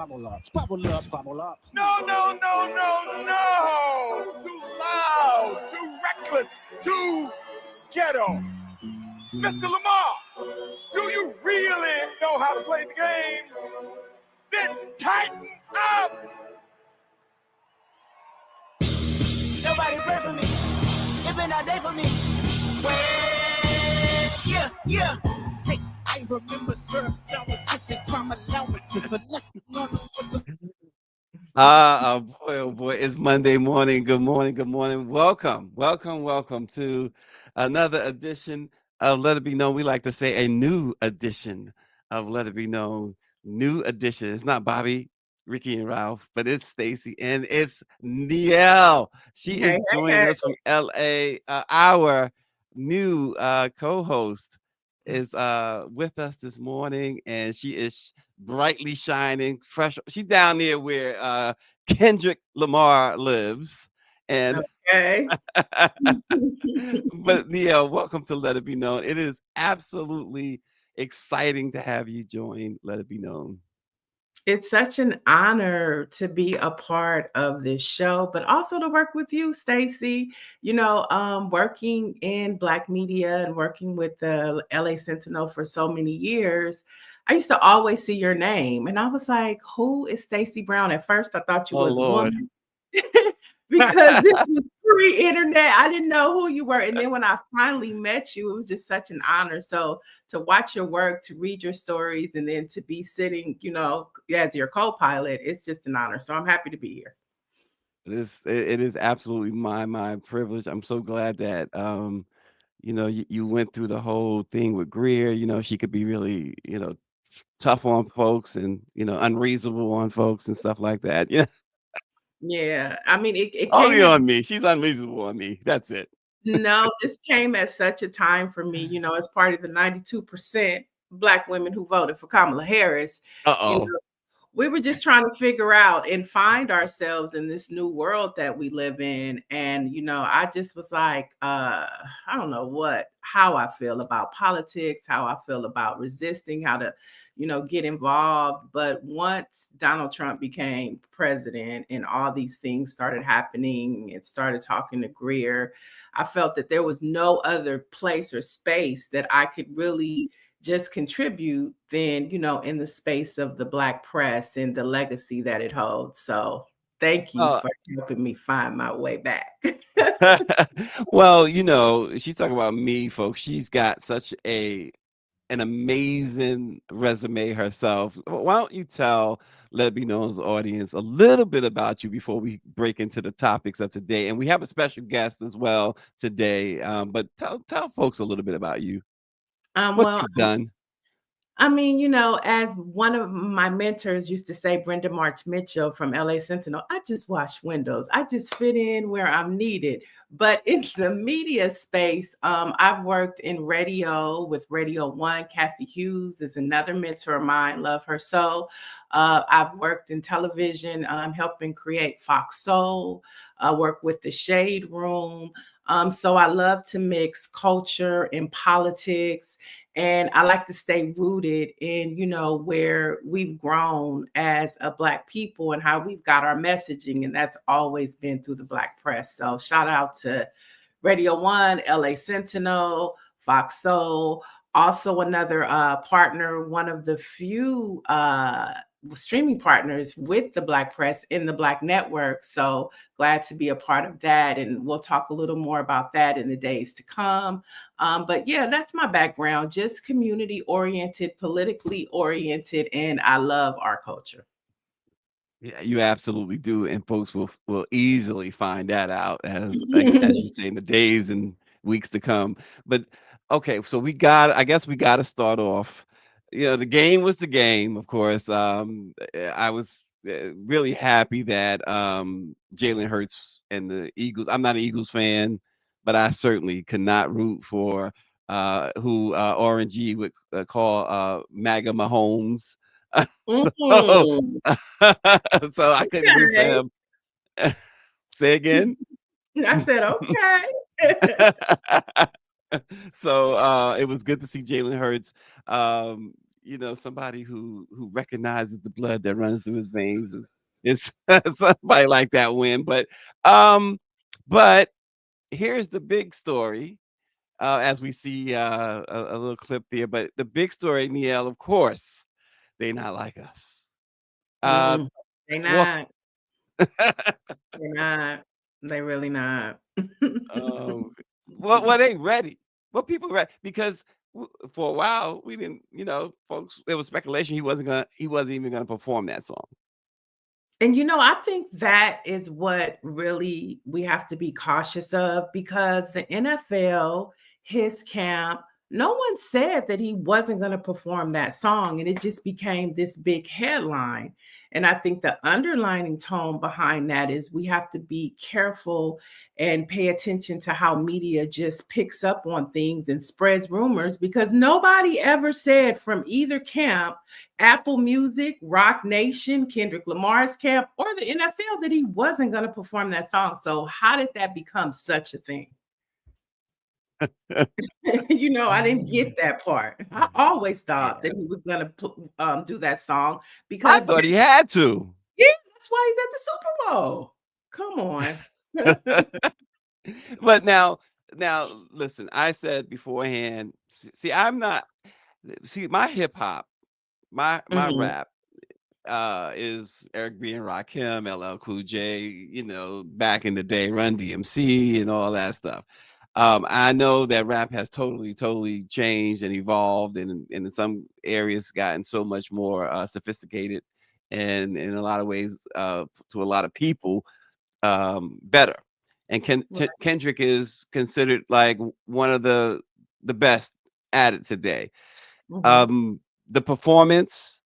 squabble up, squabble up, squabble up. No, no, no, no, no! Too loud, too reckless, too ghetto. Mr. Lamar, do you really know how to play the game? Then tighten up! Nobody pray for me. It been a day for me. Well, yeah. Hey, I remember syrup sandwiches and crime allowances, but let's not. Oh boy, it's Monday morning. Good morning, good morning. Welcome to another edition of Let It Be Known. We like to say a new edition of Let It Be Known. New edition. It's not Bobby, Ricky, and Ralph, but it's Stacy and it's Nielle. She is joining us from LA. Our new co-host is with us this morning, and she is brightly shining, fresh. She's down there where Kendrick Lamar lives. And Okay. but Nia, welcome to Let It Be Known. It is absolutely exciting to have you join Let It Be Known. It's such an honor to be a part of this show, but also to work with you, Stacy. Working in Black media and working with the LA Sentinel for so many years, I used to always see your name, and I was like, "Who is Stacy Brown?" At first, I thought you was a woman because this was pre-internet. I didn't know who you were, and then when I finally met you, it was just such an honor. So to watch your work, to read your stories, and then to be sitting, as your co-pilot, it's just an honor. So I'm happy to be here. It is absolutely my privilege. I'm so glad that you went through the whole thing with Greer. She could be really tough on folks and unreasonable on folks and stuff like that. Yeah. Yeah. I mean, it Only came on me. She's unreasonable on me. That's it. No, this came at such a time for me, as part of the 92% Black women who voted for Kamala Harris. Uh-oh. We were just trying to figure out and find ourselves in this new world that we live in. And, I just was like, I don't know how I feel about politics, how I feel about resisting, how to, get involved. But once Donald Trump became president and all these things started happening and started talking to Greer, I felt that there was no other place or space that I could really just contribute than, in the space of the Black press and the legacy that it holds. So thank you for helping me find my way back. Well, she's talking about me, folks. She's got such an amazing resume herself. Why don't you tell Let It Be Known's audience a little bit about you before we break into the topics of today? And we have a special guest as well today. But tell folks a little bit about you. What you've done. I mean, as one of my mentors used to say, Brenda March Mitchell from LA Sentinel, I just wash windows. I just fit in where I'm needed. But in the media space, I've worked in radio with Radio One. Kathy Hughes is another mentor of mine. Love her so. I've worked in television, helping create Fox Soul. I work with the Shade Room. So I love to mix culture and politics. And I like to stay rooted in, where we've grown as a Black people and how we've got our messaging. And that's always been through the Black press. So shout out to Radio One, LA Sentinel, Fox Soul, also another partner, one of the few streaming partners with the Black press in the Black network. So glad to be a part of that. And we'll talk a little more about that in the days to come. But yeah, that's my background, just community oriented, politically oriented, and I love our culture. Yeah, you absolutely do. And folks will easily find that out as you say in the days and weeks to come. But okay, so I guess we got to start off. The game was the game, of course. I was really happy that Jalen Hurts and the Eagles. I'm not an Eagles fan, but I certainly could not root for who Orangey would call MAGA Mahomes. So, so I couldn't root for him. Say again. I said, okay. So it was good to see Jalen Hurts. somebody who recognizes the blood that runs through his veins is somebody like that win. But here's the big story. As we see a little clip there, but the big story, Niel, of course, they not like us. Uh, Mm, they what? not. They're not. They really not. um, well, they ready. What people ready? Because for a while we didn't, folks. There was speculation he wasn't even gonna perform that song. And I think that is what really we have to be cautious of, because the NFL, his camp, no one said that he wasn't going to perform that song. And it just became this big headline. And I think the underlining tone behind that is we have to be careful and pay attention to how media just picks up on things and spreads rumors, because nobody ever said from either camp, Apple Music, Rock Nation, Kendrick Lamar's camp, or the NFL, that he wasn't going to perform that song. So how did that become such a thing? I didn't get that part. I always thought Yeah, that he was going to do that song, I because thought he had to. yeah, that's why he's at the Super Bowl. Come on. But now, listen. I said beforehand. See, I'm not. See, my hip hop, my Mhm, rap, is Eric B. and Rakim, LL Cool J, back in the day, Run DMC and all that stuff. I know that rap has totally changed and evolved, and in some areas gotten so much more sophisticated, and in a lot of ways, to a lot of people, better. And right, Kendrick is considered like one of the best at it today. mhm, Um, the performance,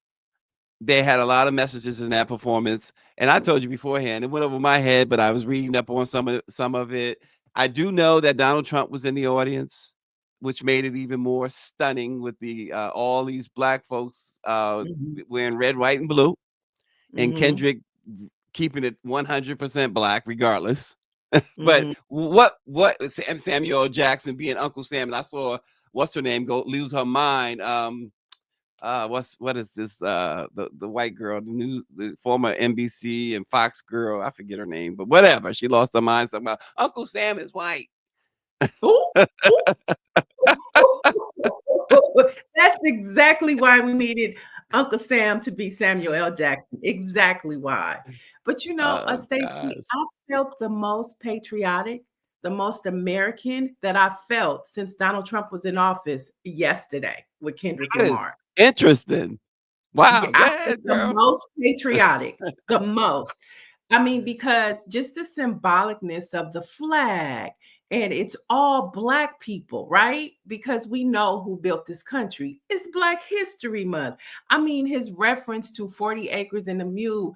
they had a lot of messages in that performance, and I told you beforehand, it went over my head, but I was reading up on some of it. I do know that Donald Trump was in the audience, which made it even more stunning with the all these black folks mhm, wearing red, white, and blue, and mhm, Kendrick keeping it 100% black regardless. But mhm. what Samuel L. Jackson being Uncle Sam, and I saw what's her name go lose her mind. What is this? The white girl, the former NBC and Fox girl. I forget her name, but whatever. She lost her mind. Something about Uncle Sam is white. Ooh, ooh. That's exactly why we needed Uncle Sam to be Samuel L. Jackson. Exactly why. But Oh Stacey, gosh, I felt the most patriotic, the most American that I felt since Donald Trump was in office yesterday with Kendrick that is Lamar. interesting. Yeah, Wow, go I felt ahead, the girl. most patriotic, the most. I mean, because just the symbolicness of the flag, and it's all Black people, right? Because we know who built this country. It's Black History Month. I mean, his reference to 40 Acres and a Mule,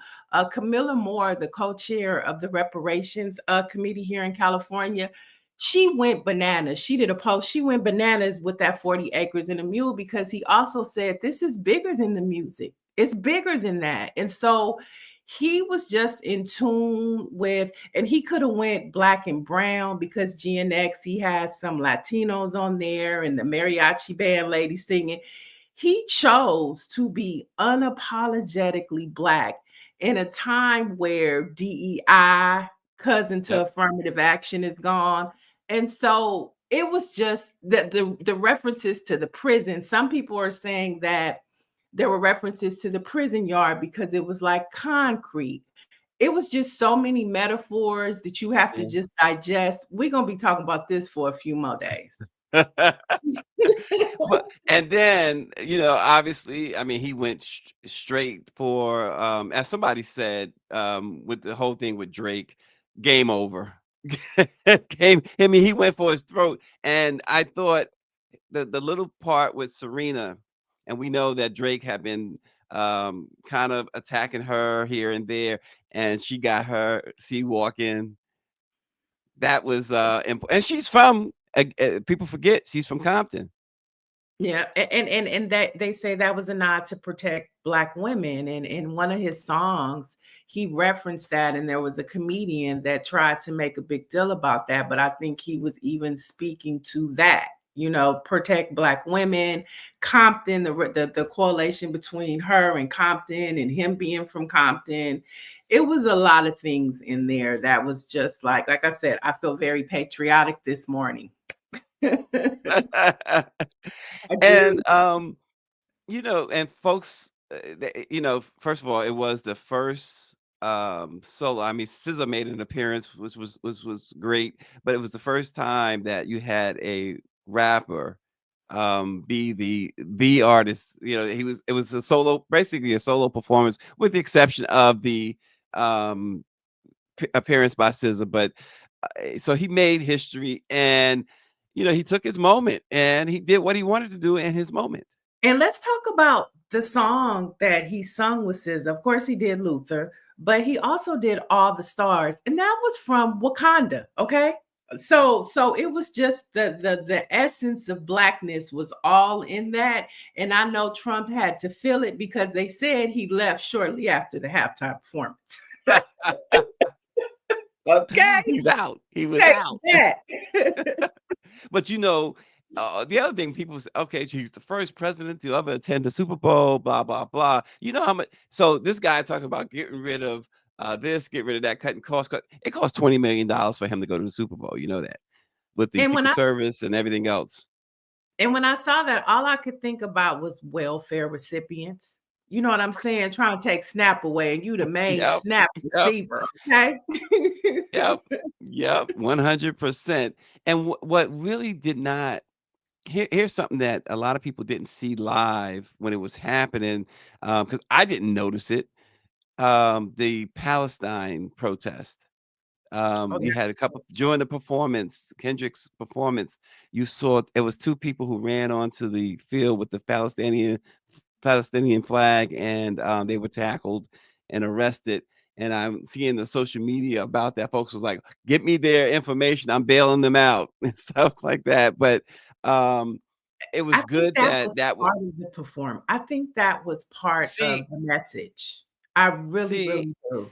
Camilla Moore, the co-chair of the Reparations Committee here in California, she went bananas. She did a post. She went bananas with that 40 Acres and a Mule, because he also said this is bigger than the music. It's bigger than that. And so he was just in tune with, and he could have went black and brown, because GNX, he has some Latinos on there and the mariachi band lady singing. He chose to be unapologetically Black in a time where DEI, cousin to Yep. affirmative action, is gone. And so it was just that the references to the prison. Some people are saying that there were references to the prison yard because it was like concrete. It was just so many metaphors that you have to just digest. We're going to be talking about this for a few more days. But and then obviously, I mean, he went straight for as somebody said, with the whole thing with Drake, game over. I mean, he went for his throat, and I thought the little part with Serena, and we know that Drake had been kind of attacking her here and there, and she got her sea walking. That was and she's from people forget she's from Compton. Yeah, and that they say that was a nod to protect Black women. And in one of his songs, he referenced that, and there was a comedian that tried to make a big deal about that. But I think he was even speaking to that. protect Black women. Compton, the correlation between her and Compton and him being from Compton. It was a lot of things in there that was just like I said, I feel very patriotic this morning. I do. And and folks, first of all, it was the first solo. I mean, SZA made an appearance, which was great, but it was the first time that you had a rapper be the artist. It was a solo, basically a solo performance, with the exception of the um appearance by SZA. But so he made history, and he took his moment and he did what he wanted to do in his moment. And let's talk about the song that he sung with SZA. Of course, he did Luther, but he also did All the Stars, and that was from Wakanda. Okay, so it was just the essence of Blackness was all in that, and I know Trump had to feel it because they said he left shortly after the halftime performance. Okay, He's out. He was take out. that. But the other thing people say, okay, he's the first president to ever attend the Super Bowl, blah, blah, blah. You know how much? So this guy talking about getting rid of this, get rid of that, cutting costs. It costs $20 million for him to go to the Super Bowl. You know that, with the And when Secret I Service and everything else. And when I saw that, all I could think about was welfare recipients. You know what I'm saying? Trying to take SNAP away, and you the main Yep. SNAP Yep. receiver. Okay. Yep. Yep. 100%. And what really did not, here's something that a lot of people didn't see live when it was happening, because I didn't notice it. The Palestine protest. Oh, You had a couple during the performance, Kendrick's performance. You saw it was two people who ran onto the field with the Palestinian flag, and they were tackled and arrested. And I'm seeing the social media about that. Folks was like, "Get me their information. I'm bailing them out," and stuff like that. But um, it I was think good that that was that was part of the perform. I think that was part of see the message. I really, see really do.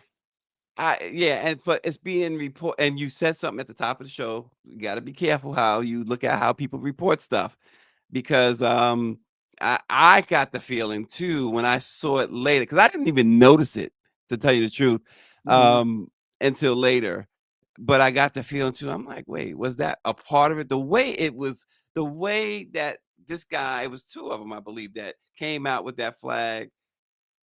yeah, and but it's being report. And you said something at the top of the show. You got to be careful how you look at how people report stuff, because I got the feeling too when I saw it later, because I didn't even notice it, to tell you the truth, Mhm. until later. But I got the feeling too. I'm like, wait, was that a part of it? The way that this guy, it was two of them, I believe, that came out with that flag.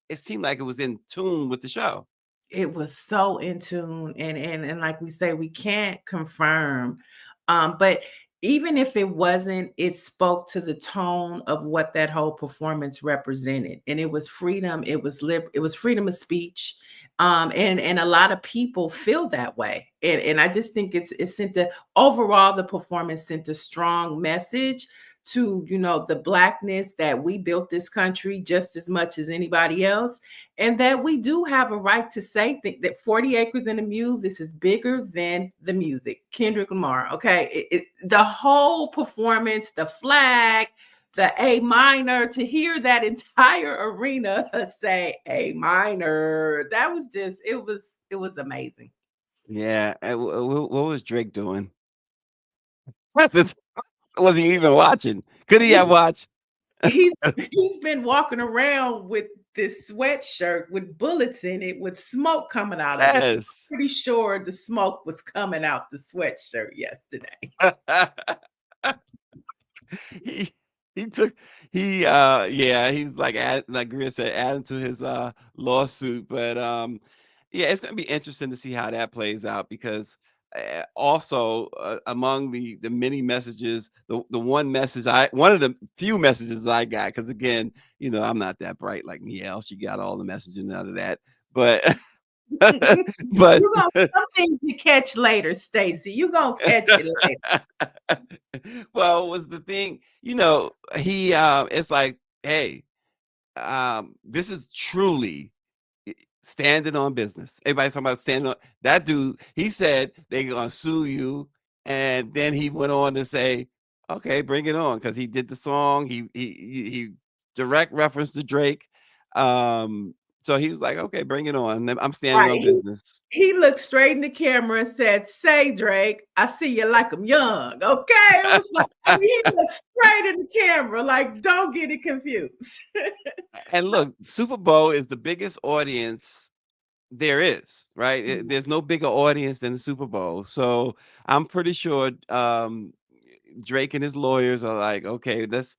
It seemed like it was in tune with the show. It was so in tune, and like we say, we can't confirm, but even if it wasn't, it spoke to the tone of what that whole performance represented, and it was freedom. It was freedom of speech, and a lot of people feel that way, and I just think it sent the overall the performance sent a strong message to the Blackness that we built this country just as much as anybody else, and that we do have a right to say that 40 acres and a mule, this is bigger than the music. Kendrick Lamar, okay? The whole performance, the flag, the A minor, to hear that entire arena say A minor, that was just, it was amazing. Yeah. What was Drake doing? Was he even watching? Could he have watched? He's he's been walking around with this sweatshirt with bullets in it with smoke coming out of it. So Yes. I'm pretty sure the smoke was coming out the sweatshirt yesterday. he he took yeah, he's like like Greer said, adding to his lawsuit. But yeah, it's gonna be interesting to see how that plays out, because also among the many messages, the one of the few messages I got, because again, I'm not that bright like Niel. She got all the messaging out of that. But but You gonna some things you catch later, Stacy. You gonna catch it later. well, was the thing, he it's like, hey, this is truly standing on business. Everybody's talking about standing on that dude. He said they're gonna sue you, and then he went on to say, okay, bring it on, because he did the song. He direct reference to Drake. Um, So he was like, "Okay, bring it on. I'm standing Right. on business." He looked straight in the camera and said, "Say, Drake, I see you like I'm young." Okay. It was like, I mean, he looked straight in the camera, like, don't get it confused. And look, Super Bowl is the biggest audience there is, right? There's no bigger audience than the Super Bowl. So I'm pretty sure Drake and his lawyers are like, okay, let's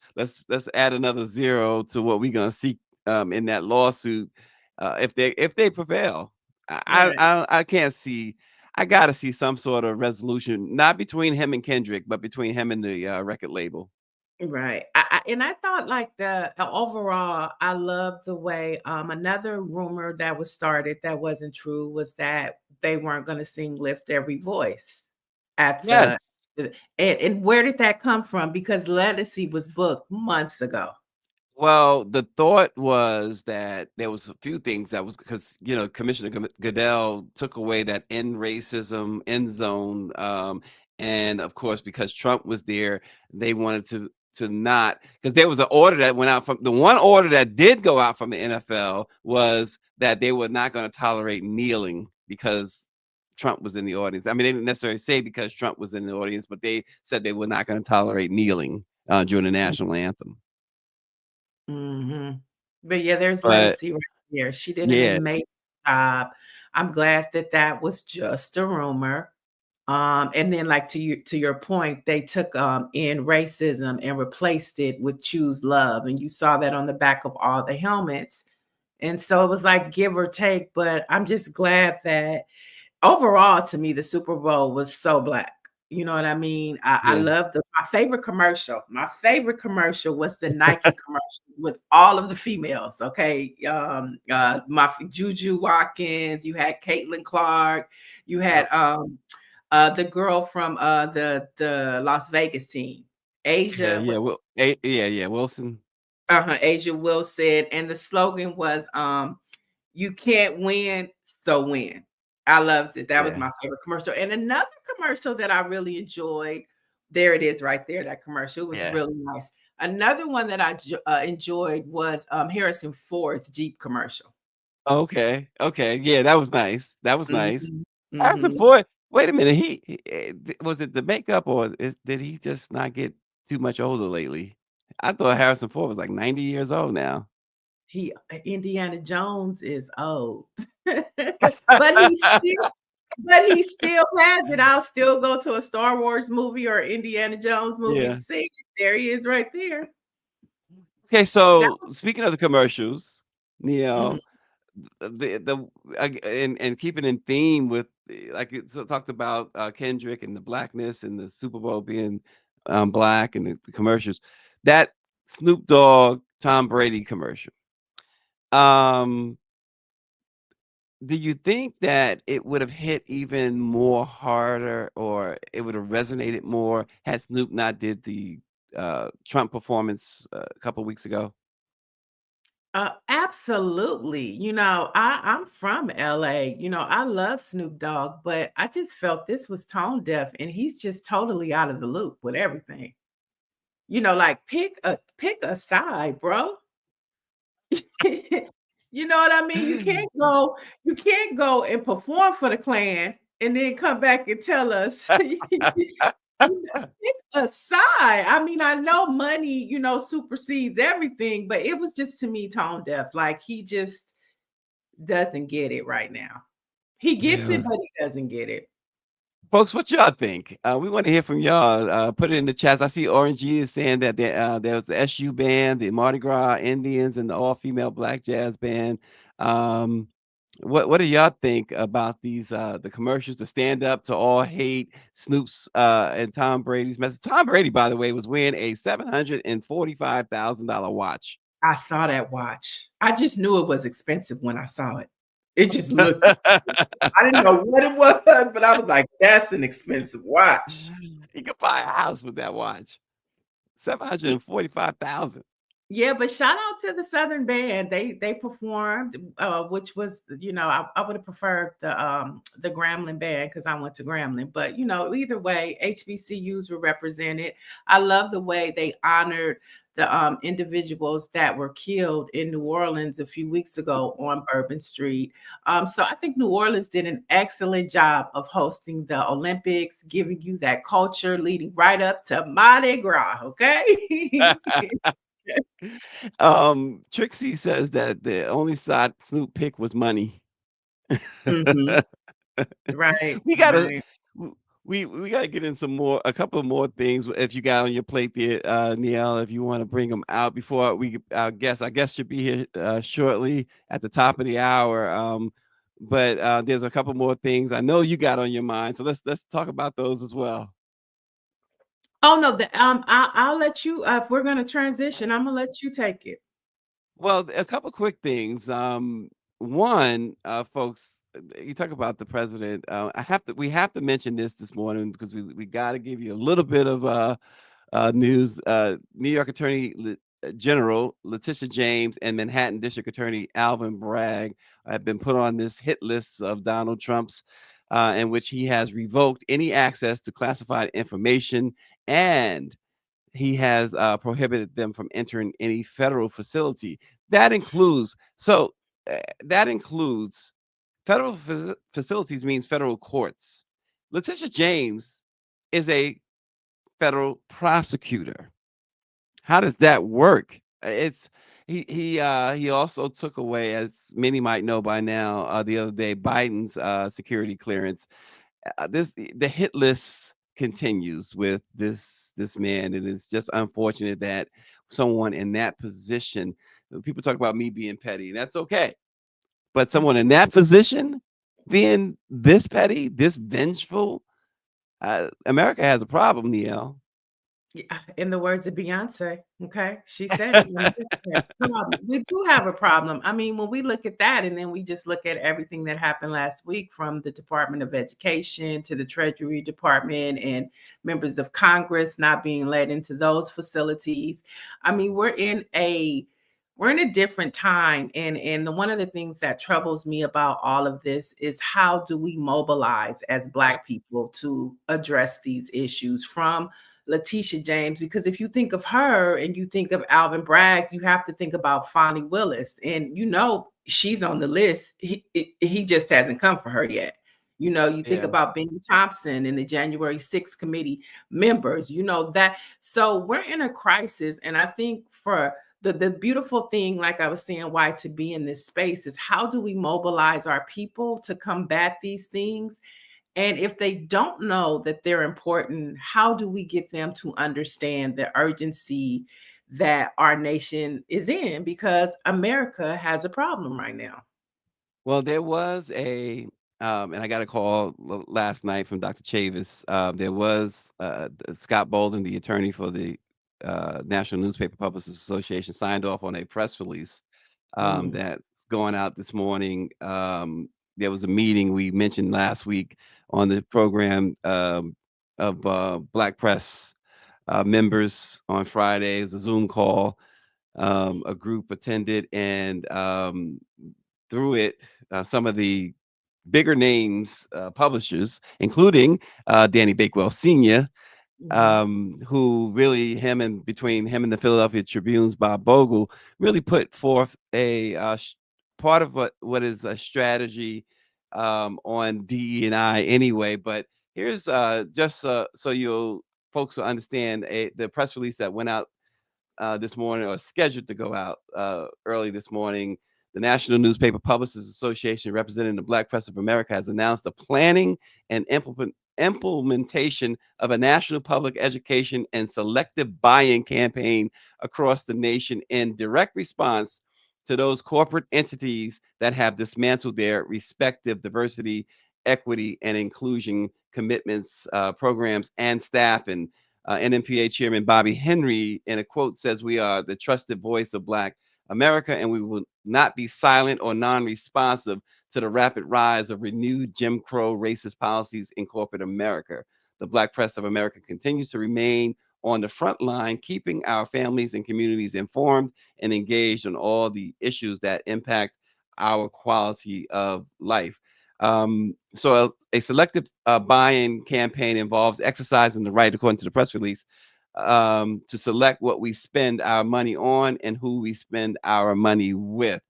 add another zero to what we're gonna see in that lawsuit if they prevail. Right. I can't see. I gotta see some sort of resolution, not between him and Kendrick, but between him and the record label. Right. And I thought like the overall, I love the way another rumor that was started that wasn't true was that they weren't going to sing Lift Every Voice at Yes. and where did that come from? Because Legacy was booked months ago. Well, the thought was that there was a few things that was because Commissioner Goodell took away that end racism, end zone, and of course because Trump was there, they wanted to not because there was an order that went out from the one order that did go out from the NFL was that they were not going to tolerate kneeling because Trump was in the audience. I mean, they didn't necessarily say because Trump was in the audience, but they said they were not going to tolerate kneeling during the national anthem. Hmm. But yeah, there's But Legacy right there. She did an yeah, amazing job. I'm glad that that was just a rumor. And then like to your point, they took in racism and replaced it with choose love. And you saw that on the back of all the helmets. And so it was like give or take, but I'm just glad that overall to me the Super Bowl was so black. You know what I mean? I yeah, love my favorite commercial. My favorite commercial was the Nike commercial with all of the females. Okay. My Juju Watkins, you had Caitlin Clark, you yep, had the girl from the Las Vegas team, yeah, Asia. yeah, yeah, Wilson. Asia Wilson, and the slogan was "You can't win, so win." I loved it. That was Yeah, my favorite commercial. And another commercial that I really enjoyed. There it is, right there. That commercial was yeah. really nice. Another one that I enjoyed was Harrison Ford's Jeep commercial. Okay, okay, yeah, that was nice. That was nice. Mhm, Harrison mhm. Ford. Wait a minute, was it the makeup or did he just not get too much older lately? I thought Harrison Ford was like 90 years old now. Indiana Jones is old, but he still has it. I'll still go to a Star Wars movie or Indiana Jones movie to Yeah. see it. There he is, right there. Okay, That so speaking of the commercials, you mhm. know, and keeping in theme with like it talked about Kendrick and the blackness and the Super Bowl being black and the commercials. That Snoop Dogg Tom Brady commercial. Um, do you think that it would have hit even more harder or it would have resonated more had Snoop not did the Trump performance a couple weeks ago? Absolutely. I'm from LA. I love Snoop Dogg, but I just felt this was tone deaf, and he's just totally out of the loop with everything. Like pick a side, bro. You know what I mean? You can't go and perform for the Klan and then come back and tell us pick a side. I mean, I know money, supersedes everything, but it was just to me tone deaf. Like he just doesn't get it right now. He gets Yeah. it, but he doesn't get it. Folks, what y'all think? We want to hear from y'all. Put it in the chats. I see Orange G is saying that there was the SU band, the Mardi Gras Indians, and the all-female black jazz band. Um, what do y'all think about these the commercials? To stand up to all hate, Snoop's and Tom Brady's message. Tom Brady, by the way, was wearing a $745,000 watch. I saw that watch. I just knew it was expensive when I saw it. It just looked I didn't know what it was, but I was like, that's an expensive watch. He could buy a house with that watch. 745,000. Yeah, but shout out to the Southern Band. They performed, which was, I would have preferred the Grambling Band because I went to Grambling. But either way, HBCUs were represented. I love the way they honored the individuals that were killed in New Orleans a few weeks ago on Bourbon Street. So I think New Orleans did an excellent job of hosting the Olympics, giving you that culture leading right up to Mardi Gras. Okay. Trixie says that the only side Snoop pick was money. Mhm. Right, we gotta right. we gotta get in a couple of more things if you got on your plate there, Neil. If you want to bring them out before our guest should be here shortly at the top of the hour. But there's a couple more things I know you got on your mind, so let's talk about those as well. Oh, no, I'll let you, if we're gonna transition, Imma let you take it. Well, a couple quick things. One, folks, you talk about the president. We have to mention this morning because we got to give you a little bit of news. New York Attorney General Letitia James and Manhattan District Attorney Alvin Bragg have been put on this hit list of Donald Trump's, in which he has revoked any access to classified information, and he has prohibited them from entering any federal facility. That includes that includes federal facilities means federal courts. Letitia James is a federal prosecutor. How does that work? It's he also took away, as many might know by now, the other day, Biden's security clearance. The hit list continues with this man, and it's just unfortunate that someone in that position. People talk about me being petty, and that's okay. But someone in that position being this petty, this vengeful, America has a problem, Neil. Yeah, in the words of Beyonce, okay? She said it. We do have a problem. I mean, when we look at that and then we just look at everything that happened last week from the Department of Education to the Treasury Department and members of Congress not being let into those facilities. I mean, we're in a different time, and one of the things that troubles me about all of this is how do we mobilize as Black people to address these issues from Letitia James, because if you think of her and you think of Alvin Bragg, you have to think about Fonnie Willis. And she's on the list. He just hasn't come for her yet. You think Yeah. about Benny Thompson and the January 6th committee members, that. So we're in a crisis. And I think for the beautiful thing, like I was saying, why to be in this space is how do we mobilize our people to combat these things? And if they don't know that they're important, how do we get them to understand the urgency that our nation is in? Because America has a problem right now. Well, there was and I got a call last night from Dr. Chavis. There was Scott Bolden, the attorney for the National Newspaper Publishers Association, signed off on a press release Mm, that's going out this morning. There was a meeting we mentioned last week on the program of Black press members on Friday. It was a Zoom call. A group attended, and through it, some of the bigger names, publishers, including Danny Bakewell Sr., mhm, who really between him and the Philadelphia Tribune's Bob Bogle really put forth a part of what is a strategy on DE and I anyway. But here's just so you folks will understand the press release that went out this morning, or scheduled to go out early this morning. The National Newspaper Publishers Association, representing the Black Press of America, has announced the planning and implementation of a national public education and selective buy-in campaign across the nation in direct response to those corporate entities that have dismantled their respective diversity, equity, and inclusion commitments, programs, and staff. And NMPA Chairman Bobby Henry, in a quote, says, "We are the trusted voice of Black America, and we will not be silent or non-responsive to the rapid rise of renewed Jim Crow racist policies in corporate America. The Black Press of America continues to remain on the front line, keeping our families and communities informed and engaged on all the issues that impact our quality of life. So a selective buy-in campaign involves exercising the right, according to the press release, to select what we spend our money on and who we spend our money with.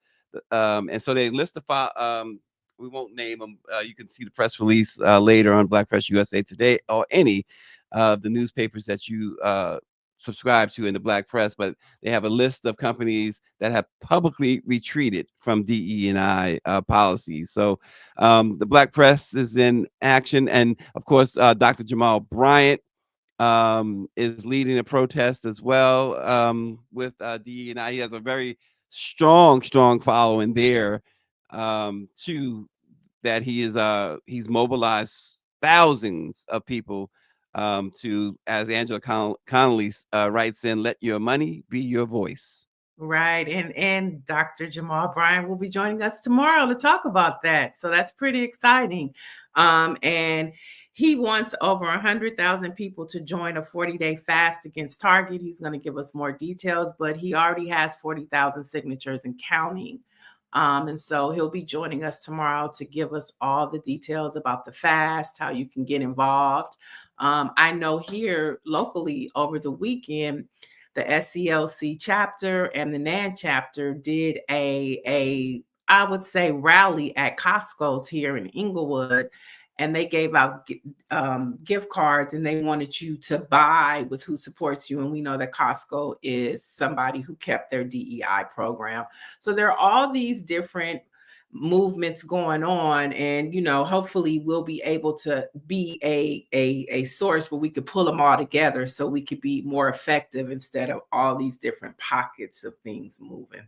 And so they list the we won't name them. You can see the press release later on Black Press USA Today or any of the newspapers that you subscribe to in the Black press. But they have a list of companies that have publicly retreated from DE&I policies. So the Black press is in action, and of course, Dr. Jamal Bryant is leading a protest as well with DE&I. He has a very strong following there too. That he's mobilized thousands of people to, as Angela Connolly writes in, let your money be your voice. Right. And Dr. Jamal Bryant will be joining us tomorrow to talk about that. So that's pretty exciting. And he wants over 100,000 people to join a 40-day fast against Target. He's going to give us more details, but he already has 40,000 signatures and counting. And so he'll be joining us tomorrow to give us all the details about the fast, how you can get involved. I know here locally over the weekend, the SCLC chapter and the NAN chapter did a I would say rally at Costco's here in Inglewood, and they gave out gift cards, and they wanted you to buy with who supports you. And we know that Costco is somebody who kept their DEI program. So there are all these different movements going on, and hopefully we'll be able to be a source where we could pull them all together so we could be more effective instead of all these different pockets of things moving.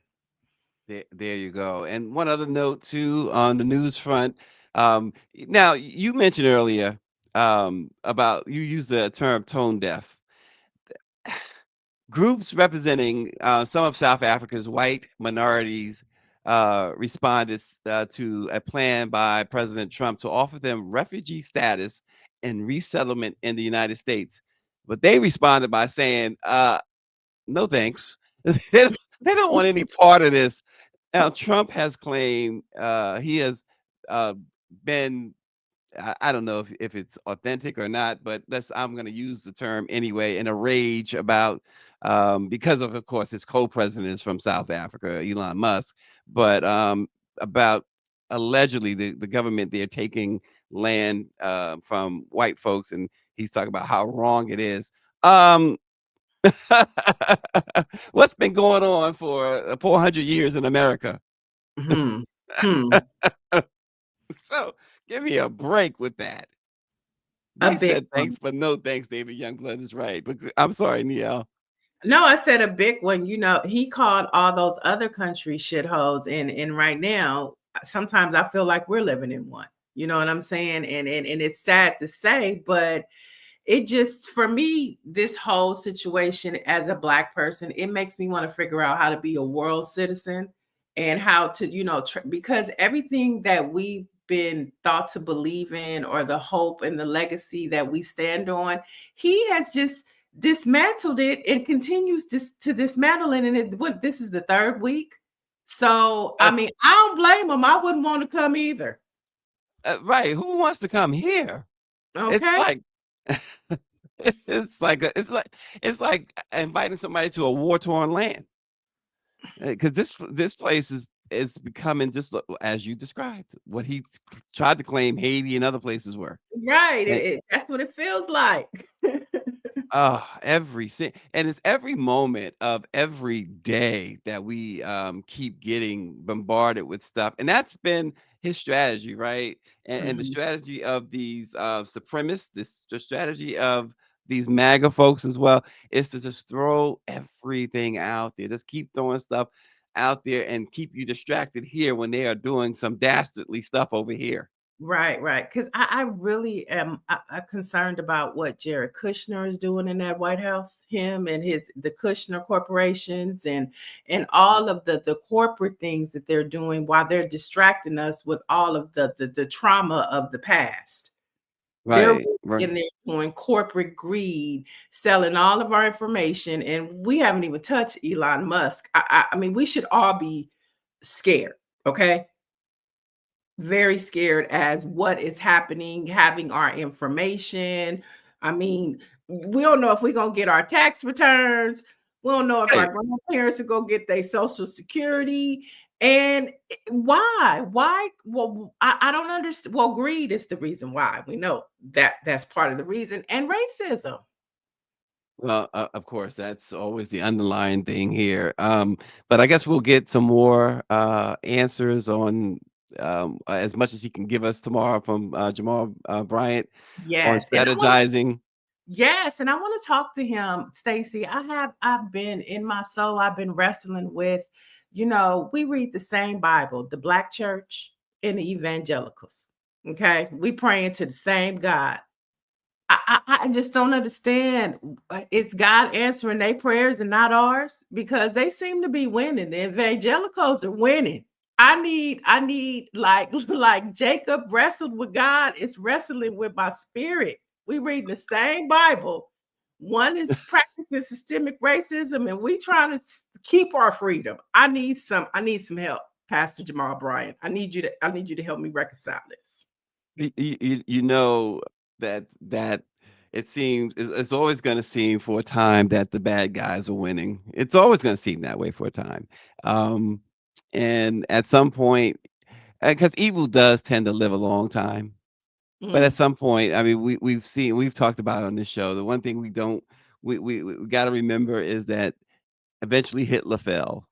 There you go. And one other note too on the news front. Now you mentioned earlier about, you used the term tone deaf. Groups representing some of South Africa's white minorities responded to a plan by President Trump to offer them refugee status and resettlement in the United States. But they responded by saying, no thanks. They don't want any part of this. Now, Trump has claimed he has been, I don't know if it's authentic or not, but I'm going to use the term anyway, in a rage about, because of course, his co-president is from South Africa, Elon Musk, but about allegedly the government, they're taking land from white folks, and he's talking about how wrong it is. What's been going on for 400 years in America? Hmm. So give me a break with that. A They big said one. thanks, but no thanks. David Youngblood is right. But I'm sorry, Niall. No, I said a big one. He called all those other countries shitholes, and right now, sometimes I feel like we're living in one. You know what I'm saying? And it's sad to say, but it just, for me, this whole situation as a Black person, it makes me want to figure out how to be a world citizen and how to, because everything that we've been thought to believe in, or the hope and the legacy that we stand on, he has just dismantled it and continues to dismantle it. And this is the third week. So, I mean, I don't blame him. I wouldn't want to come either. Right. Who wants to come here? It's Okay. like it's like inviting somebody to a war-torn land. Because this place is becoming just as you described, what he tried to claim Haiti and other places were. Right. And That's what it feels like. and it's every moment of every day that we keep getting bombarded with stuff, and that's been his strategy, right? And the Mhm. strategy of these supremacists, the strategy of these MAGA folks as well, is to just throw everything out there, just keep throwing stuff out there and keep you distracted here when they are doing some dastardly stuff over here. Right. Because I really am concerned about what Jared Kushner is doing in that White House. Him and the Kushner corporations and all of the corporate things that they're doing while they're distracting us with all of the trauma of the past. They're Right, really right. in there doing corporate greed, selling all of our information, and we haven't even touched Elon Musk. I mean, we should all be scared, okay? Very scared as what is happening, having our information. I mean, we don't know if we're gonna get our tax returns. We don't know if Right. our grandparents are gonna get their social security. And why? Why? Well, I don't understand. Well, greed is the reason why. We know that that's part of the reason, and racism. Well, of course, that's always the underlying thing here. But I guess we'll get some more answers on as much as he can give us tomorrow from Jamal Bryant on Yes, and I want to. strategizing. Yes, and I want to talk to him, Stacy. I've been in my soul, I've been wrestling with, we read the same Bible, the black church and the evangelicals. Okay. We praying to the same God. I just don't understand. Is God answering their prayers and not ours? Because they seem to be winning. The evangelicals are winning. I need like Jacob wrestled with God, it's wrestling with my spirit. We read the same Bible. One is practicing systemic racism, and we trying to keep our freedom. I need some help, Pastor Jamal Bryant. I need you to help me reconcile this. You know that it seems it's always going to seem for a time that the bad guys are winning. It's always going to seem that way for a time. Um, and at some point, because evil does tend to live a long time. But at Mm, some point, I mean, we've talked about it on this show. The one thing we don't we got to remember is that eventually Hitler fell.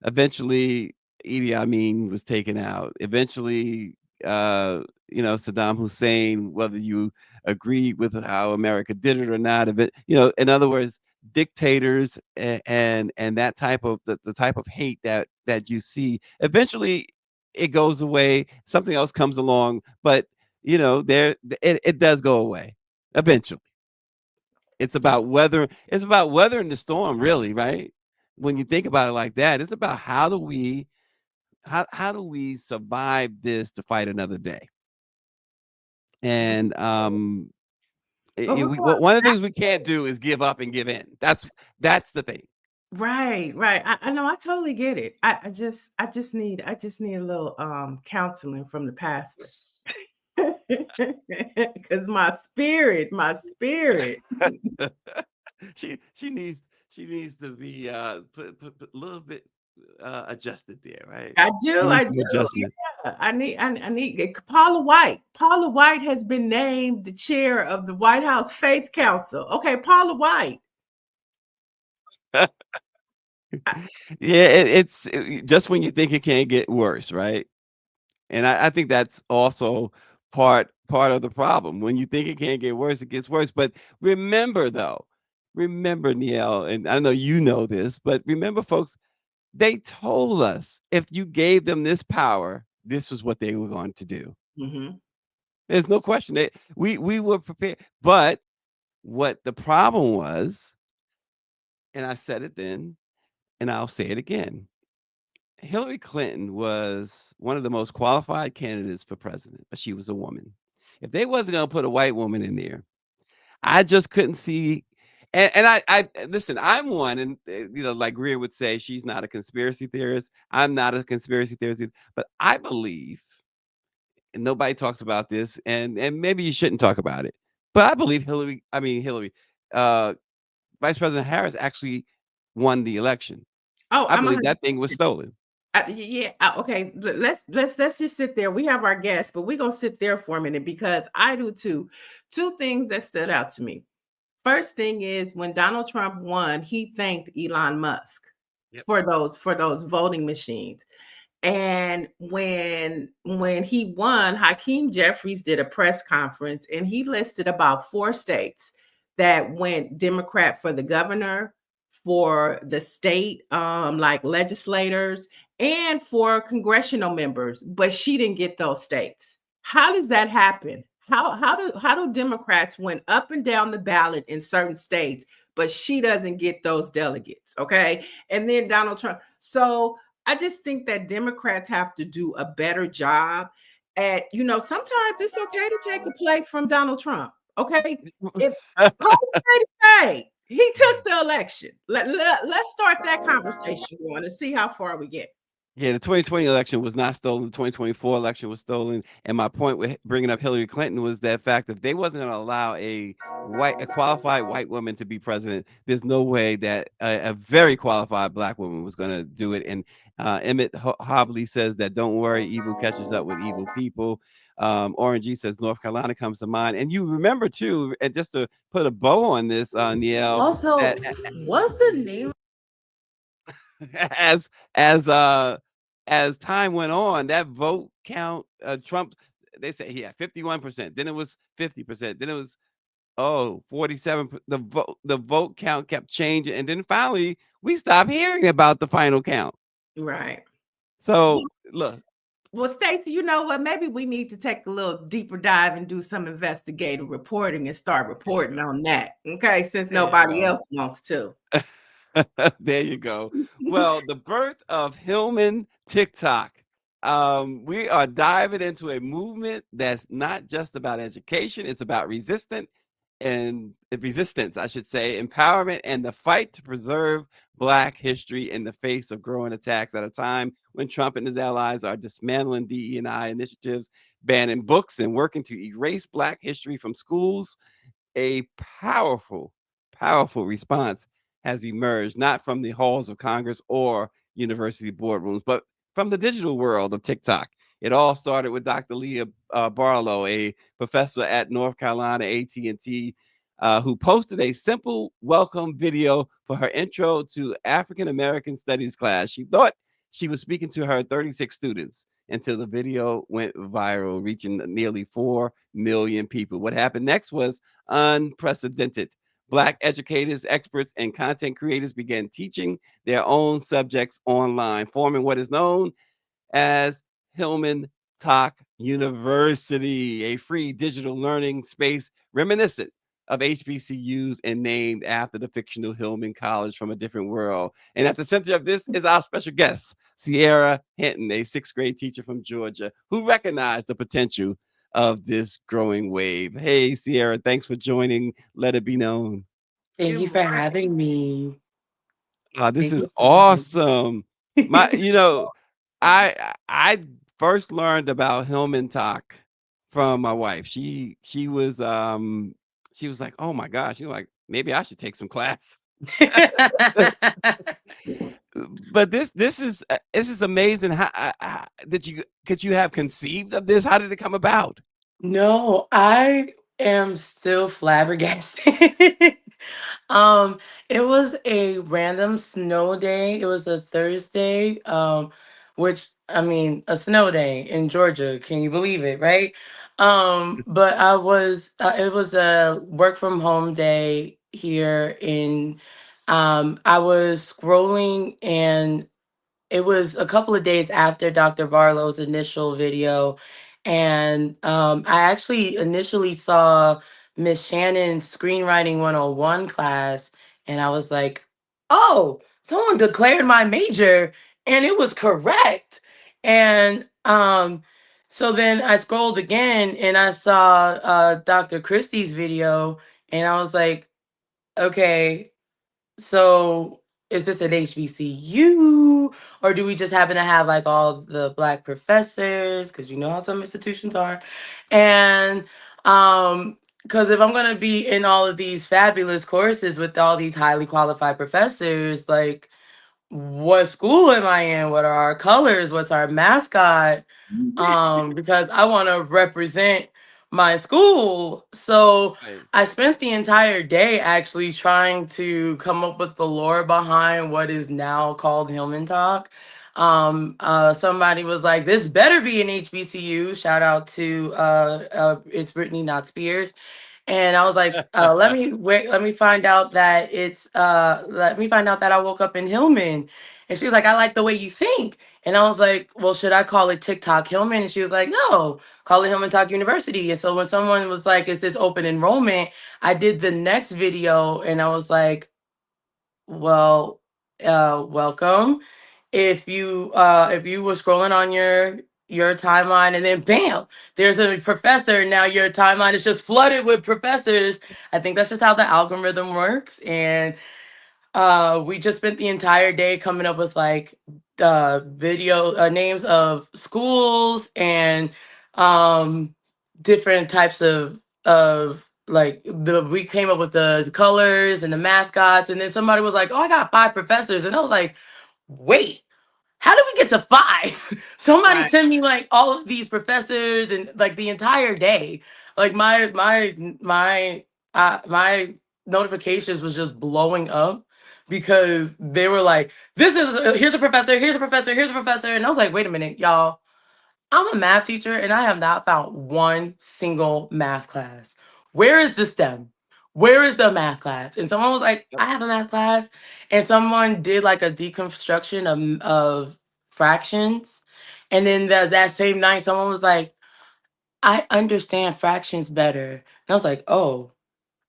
Eventually, Idi Amin was taken out. Eventually, Saddam Hussein, whether you agreed with how America did it or not, in other words, dictators and that type of the type of hate that you see, eventually it goes away. Something else comes along, but it does go away eventually. It's about weathering the storm, really, right? When you think about it like that, it's about how do we survive this to fight another day? And but we're going one of the back. things we can't do is give up and give in. That's the thing. Right, right. I know. I totally get it. I just need a little counseling from the pastor. Because my spirit. she needs to be put a little bit adjusted there, right? I She do, needs I do. some adjustment. Yeah. I need Paula White. Paula White has been named the chair of the White House Faith Council. Okay, Paula White. I- Yeah, just when you think it can't get worse, right? And I think that's also part of the problem. When you think it can't get worse, it gets worse. But remember, though, remember, Niel, and I know you know this, but remember, folks, they told us if you gave them this power, this was what they were going to do. Mhm. There's no question that we were prepared. But what the problem was, and I said it then, and I'll say it again. Hillary Clinton was one of the most qualified candidates for president, but she was a woman. If they wasn't gonna put a white woman in there, I just couldn't see. And I listen. I'm one, and like Greer would say, she's not a conspiracy theorist. I'm not a conspiracy theorist, but I believe, and nobody talks about this, and maybe you shouldn't talk about it, but I believe Hillary, uh, Vice President Harris actually won the election. Oh, I I'm believe that thing was 100%. stolen. Yeah. Okay. Let's just sit there. We have our guests, but we're gonna sit there for a minute because I do too. Two things that stood out to me. First thing is when Donald Trump won, he thanked Elon Musk Yep. for those voting machines. And when he won, Hakeem Jeffries did a press conference and he listed about 4 states that went Democrat for the governor, for the state like legislators, and for congressional members, but she didn't get those states. How does that happen? How do Democrats went up and down the ballot in certain states, but she doesn't get those delegates? Okay. And then Donald Trump. So I just think that Democrats have to do a better job at, sometimes it's okay to take a play from Donald Trump. Okay. If call a spade, he took the election. Let's start that conversation going and see how far we get. Yeah, the 2020 election was not stolen. The 2024 election was stolen. And my point with bringing up Hillary Clinton was that fact that they wasn't going to allow a qualified white woman to be president. There's no way that a very qualified black woman was going to do it. And Emmett Hobley says that don't worry, evil catches up with evil people. Orange G says North Carolina comes to mind. And you remember too, and just to put a bow on this, Niel, Also, that what's the name? as as uh as time went on, that vote count, Trump, they said he had 51%, then it was 50%, then it was 47. The vote count kept changing, and then finally we stopped hearing about the final count. Right. So look, Well, Stacey, you know what? Maybe we need to take a little deeper dive and do some investigative reporting and start reporting on that. Okay, since nobody else wants to. there you go. Well, the birth of Hillman TikTok. We are diving into a movement that's not just about education, it's about resistance, I should say, empowerment, and the fight to preserve Black history in the face of growing attacks at a time when Trump and his allies are dismantling DE&I initiatives, banning books, and working to erase Black history from schools. A powerful, powerful response has emerged, not from the halls of Congress or university boardrooms, but from the digital world of TikTok. It all started with Dr. Leah Barlow, a professor at North Carolina A&T, who posted a simple welcome video for her intro to African American Studies class. She thought she was speaking to her 36 students until the video went viral, reaching nearly 4 million people. What happened next was unprecedented. Black educators, experts, and content creators began teaching their own subjects online, forming what is known as HillmanTok University, a free digital learning space reminiscent of HBCUs and named after the fictional Hillman College from a different world. And at the center of this is our special guest, Cierra Hinton, a sixth grade teacher from Georgia, who recognized the potential of this growing wave. Hey, Sierra, thanks for joining. Let it be known. Thank Good you for morning. having me. This Thank is you so much. awesome. My, I first learned about Hillman Talk from my wife. She was like, "Oh my gosh," like, maybe I should take some class. But this is amazing. How did you could you have conceived of this? How did it come about? No, I am still flabbergasted. Um, it was a random snow day. It was a Thursday, which I mean, a snow day in Georgia. Can you believe it, right? But it was a work from home day here in, I was scrolling and it was a couple of days after Dr. Varlow's initial video. And I actually initially saw Miss Shannon's Screenwriting 101 class, and I was like, oh, someone declared my major, and it was correct. And so then I scrolled again and I saw Dr. Christie's video, and I was like, okay, so is this an HBCU, or do we just happen to have like all the Black professors? Because you know how some institutions are. And because if I'm gonna be in all of these fabulous courses with all these highly qualified professors, like what school am I in? What are our colors? What's our mascot? Because I want to represent my school. So Right. I spent the entire day actually trying to come up with the lore behind what is now called Hillman Talk. Somebody was like, "This better be an HBCU." Shout out to it's Brittany, not Spears. And I was like, let me wait, let me find out that let me find out that I woke up in Hillman. And she was like, I like the way you think. And I was like, well, should I call it TikTok Hillman? And she was like, no, call it HillmanTok University. And so when someone was like, is this open enrollment? I did the next video and I was like, well, welcome. If you were scrolling on your timeline, and then bam, there's a professor. Now your timeline is just flooded with professors. I think that's just how the algorithm works. And we just spent the entire day coming up with like video names of schools and um different types of like we came up with the colors and the mascots, and then somebody was like, oh, I got 5 professors, and I was like, wait, how did we get to 5? Somebody Right. sent me like all of these professors and like the entire day. Like my notifications was just blowing up because they were like, this is here's a professor, here's a professor, here's a professor. And I was like, wait a minute, y'all. I'm a math teacher and I have not found one single math class. Where is the STEM? Where is the math class? And someone was like, Yep. I have a math class. And someone did like a deconstruction of fractions. And then that same night, someone was like, I understand fractions better. And I was like, oh,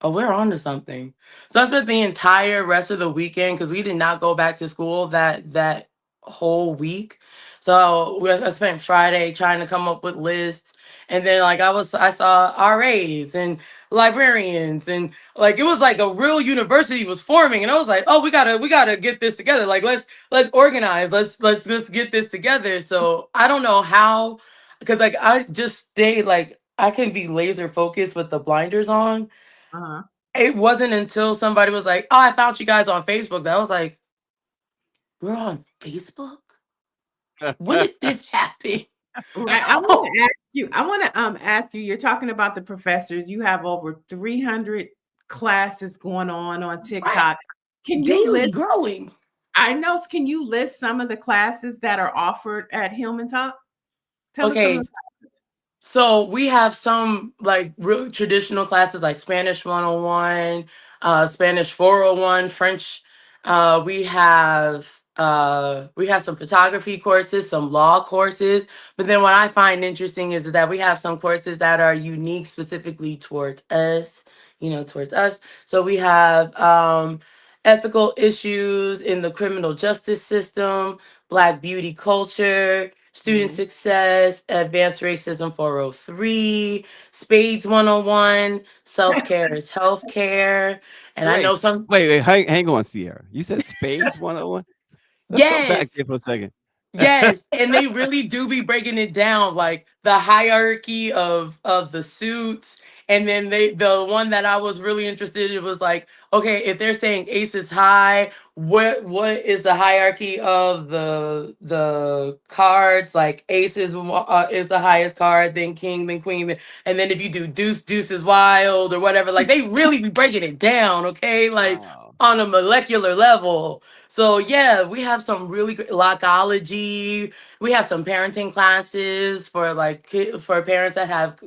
we're on to something. So I spent the entire rest of the weekend because we did not go back to school that whole week. So I spent Friday trying to come up with lists, and then like I saw RAs and librarians, and like it was like a real university was forming, and I was like, oh, we gotta get this together. Like let's organize, let's get this together. So I don't know how, because like I just stay like I can be laser focused with the blinders on. Uh-huh. It wasn't until somebody was like, "Oh, I found you guys on Facebook," that I was like, "We're on Facebook? When did this happen?" Right. I want to ask you. I want to ask you. You're talking about the professors. You have over 300 classes going on Right. TikTok. Can you Daily list? growing. I know. Can you list some of the classes that are offered at Hillman Talk? Tell us some Okay, of. so we have some like real traditional classes like Spanish 101, Spanish 401, French. We have some photography courses, some law courses. But then what I find interesting is that we have some courses that are unique specifically towards us, towards us. So we have ethical issues in the criminal justice system, Black beauty culture, student Mhm. success, advanced racism 403, Spades 101, self-care is healthcare. And I know Wait, some, hang on, Sierra. You said Spades 101? Let's go back yes, there for a second. yes, and they really do be breaking it down, like the hierarchy of the suits. And then the one that I was really interested in was like, okay, if they're saying ace is high, what is the hierarchy of the cards? Like ace is the highest card, then king, then queen, and then if you do deuce, deuce is wild or whatever. Like they really be breaking it down, okay, like Wow. on a molecular level. So yeah, we have some really great lockology. We have some parenting classes for like for parents that have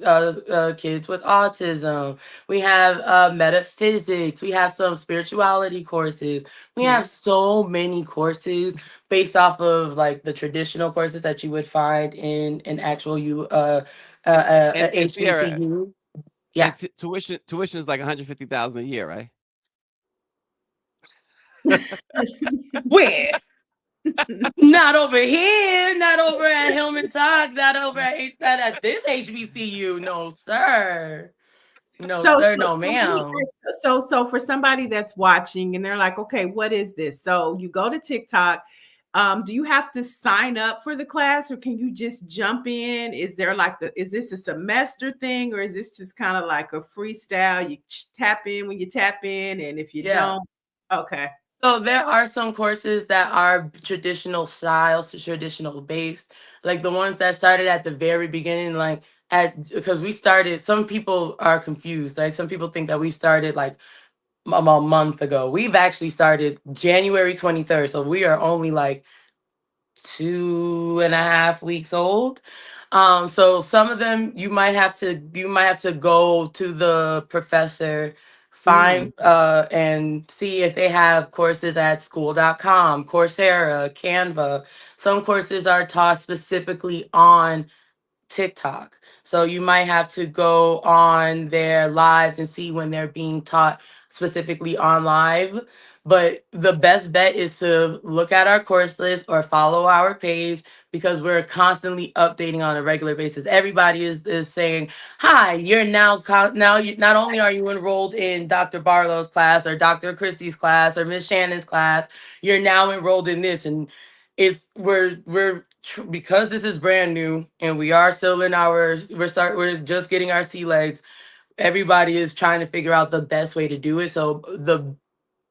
kids with autism. We have metaphysics. We have some spirituality courses. We have Mhm. so many courses based off of like the traditional courses that you would find in an actual And Sierra, HBCU. Yeah. and tuition is like 150,000 a year, right? Where? Not over here, not over at Hillman Talk, not over at this HBCU. No, sir. No, So, sir. so, No, so let me ma'am. ask, so for somebody that's watching and they're like, okay, what is this? So you go to TikTok. Do you have to sign up for the class or can you just jump in? Is there like is this a semester thing or is this just kind of like a freestyle? You tap in when you tap in, and if you Yeah. don't, okay. So there are some courses that are traditional styles, traditional based, like the ones that started at the very beginning, like because we started. Some people are confused. Like some people think that we started like a month ago. We've actually started January 23rd, so we are only like 2.5 weeks old. So some of them you might have to go to the professor, Mm, find and see if they have courses at school.com, Coursera, Canva. Some courses are taught specifically on TikTok. So you might have to go on their lives and see when they're being taught specifically on live. But the best bet is to look at our course list or follow our page, because we're constantly updating on a regular basis. Everybody is saying, "Hi, you're now you not only are you enrolled in Dr. Barlow's class or Dr. Christie's class or Miss Shannon's class, you're now enrolled in this." And it's because this is brand new and we are still in our we're just getting our sea legs. Everybody is trying to figure out the best way to do it. So the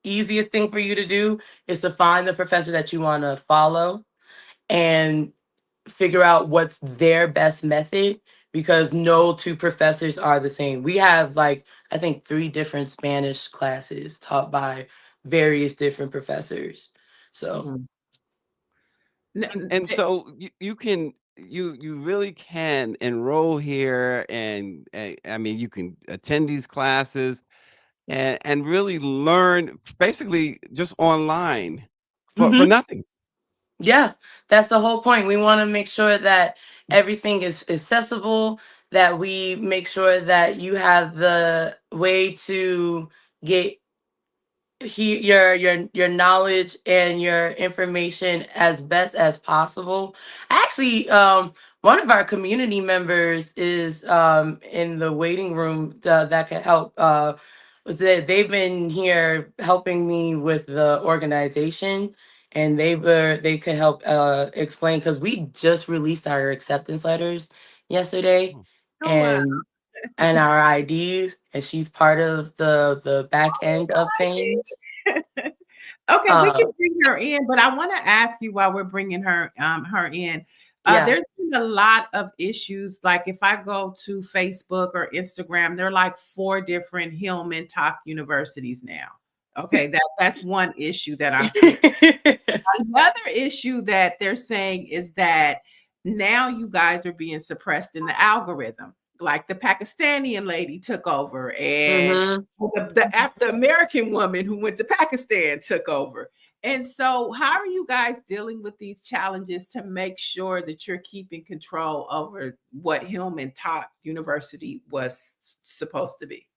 easiest thing for you to do is to find the professor that you want to follow and figure out what's their best method, because no two professors are the same. We have like, I think 3 different Spanish classes taught by various different professors. So And so you can you really can enroll here, and I mean you can attend these classes and really learn basically just online for mhm. nothing. Yeah, that's the whole point. We want to make sure that everything is accessible, that we make sure that you have the way to get your knowledge and your information as best as possible. Actually, one of our community members is in the waiting room that can help. They've been here helping me with the organization, and they could help explain, because we just released our acceptance letters yesterday, Oh, Oh wow. and our IDs, and she's part of the back end of things. Okay, we Uh, can bring her in, but I want to ask you while we're bringing her in. yeah. There's been a lot of issues. Like if I go to Facebook or Instagram, there are like 4 different HillmanTok universities now. Okay, that's one issue that I'm seeing. Another issue that they're saying is that now you guys are being suppressed in the algorithm. Like the Pakistani lady took over, and hmm the American woman who went to Pakistan took over. And so, how are you guys dealing with these challenges to make sure that you're keeping control over what Hillman Top University was supposed to be?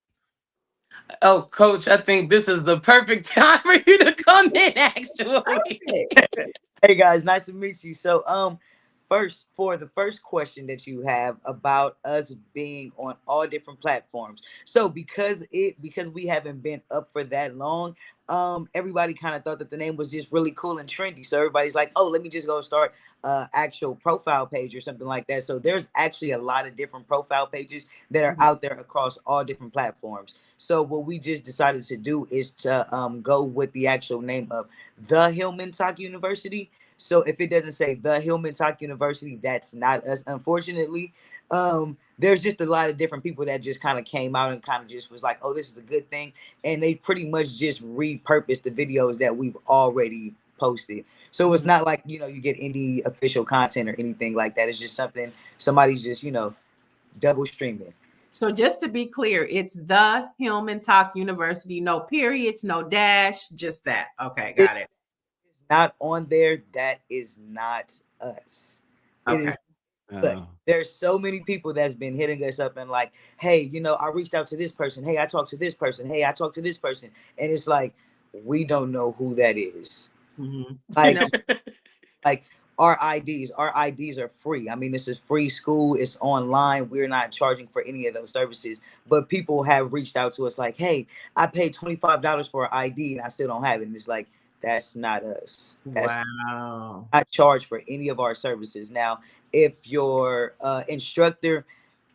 Oh, coach, I think this is the perfect time for you to come in, actually. Okay. Hey guys, nice to meet you. So, first for the first question that you have about us being on all different platforms. So because we haven't been up for that long, everybody kind of thought that the name was just really cool and trendy. So everybody's like, oh, let me just go start actual profile page or something like that. So there's actually a lot of different profile pages that are out there across all different platforms. So what we just decided to do is to go with the actual name of the HillmanTok University. So if it doesn't say the HillmanTok University, that's not us, unfortunately. There's just a lot of different people that just kind of came out and kind of just was like, oh, this is a good thing. And they pretty much just repurposed the videos that we've already posted. So it's not like, you get any official content or anything like that. It's just something somebody's just, double streaming. So just to be clear, it's the Hillman Talk University, no periods, no dash, just that. Okay, got it. Not on there. That is not us. It Okay. is. But oh. there's so many people that's been hitting us up and like, hey, I reached out to this person. Hey, I talked to this person. Hey, I talked to this person. And it's like, we don't know who that is. Like, like our IDs are free. I mean, this is free school. It's online. We're not charging for any of those services. But people have reached out to us like, hey, I paid $25 for an ID and I still don't have it. And it's like, that's not us. That's Wow. not charged for any of our services. Now, if your instructor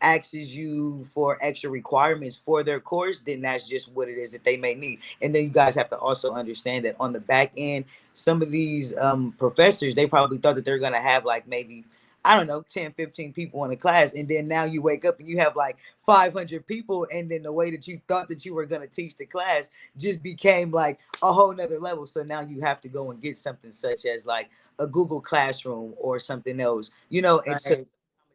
asks you for extra requirements for their course, then that's just what it is that they may need. And then you guys have to also understand that on the back end, some of these professors, they probably thought that they're going to have like maybe, I don't know, 10, 15 people in a class. And then now you wake up and you have like 500 people. And then the way that you thought that you were going to teach the class just became like a whole nother level. So now you have to go and get something such as like a Google Classroom or something else, and so Right.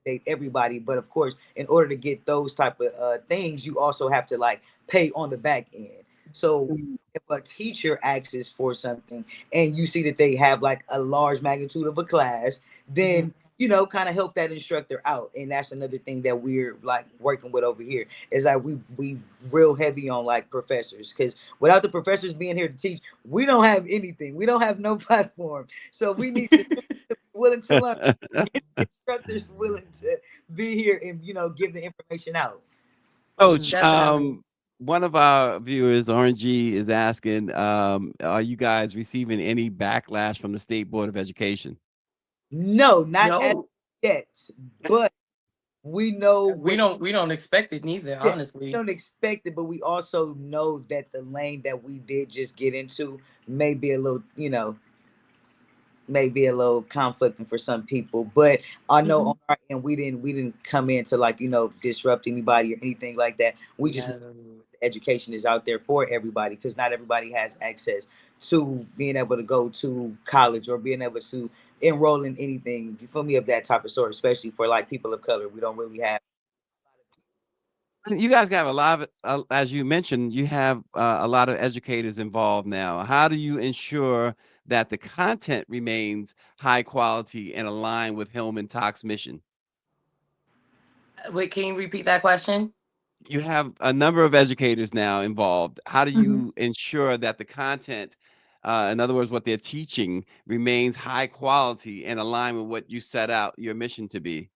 accommodate everybody. But of course, in order to get those type of things, you also have to like pay on the back end. So if a teacher asks for something and you see that they have like a large magnitude of a class, then kind of help that instructor out. And that's another thing that we're like working with over here is like we real heavy on like professors, because without the professors being here to teach, we don't have anything. We don't have no platform. So we need to be willing to learn. Instructors willing to be here and give the information out. Coach, Definitely. one of our viewers, RNG, is asking, are you guys receiving any backlash from the State Board of Education? No, not as No, yet, but we know what. we don't expect it neither, Yeah, we honestly. don't expect it, but we also know that the lane that we did just get into may be a little, may be a little conflicting for some people. But I know Mhm. on our end, we didn't come in to like disrupt anybody or anything like that. We just No. education is out there for everybody, because not everybody has access to being able to go to college or being able to enroll in anything. You feel me, of that type of sort, especially for like people of color. We don't really have. And you guys have a lot of, as you mentioned, you have a lot of educators involved now. How do you ensure that the content remains high quality and aligned with Hillman Talk's mission? Wait, can you repeat that question? You have a number of educators now involved. How do Mhm. you ensure that the content, in other words, what they're teaching, remains high quality and aligned with what you set out your mission to be?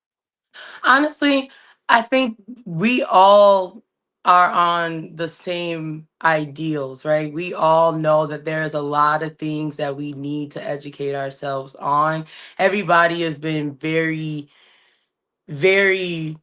Honestly, I think we all are on the same ideals, right? We all know that there's a lot of things that we need to educate ourselves on. Everybody has been very, very,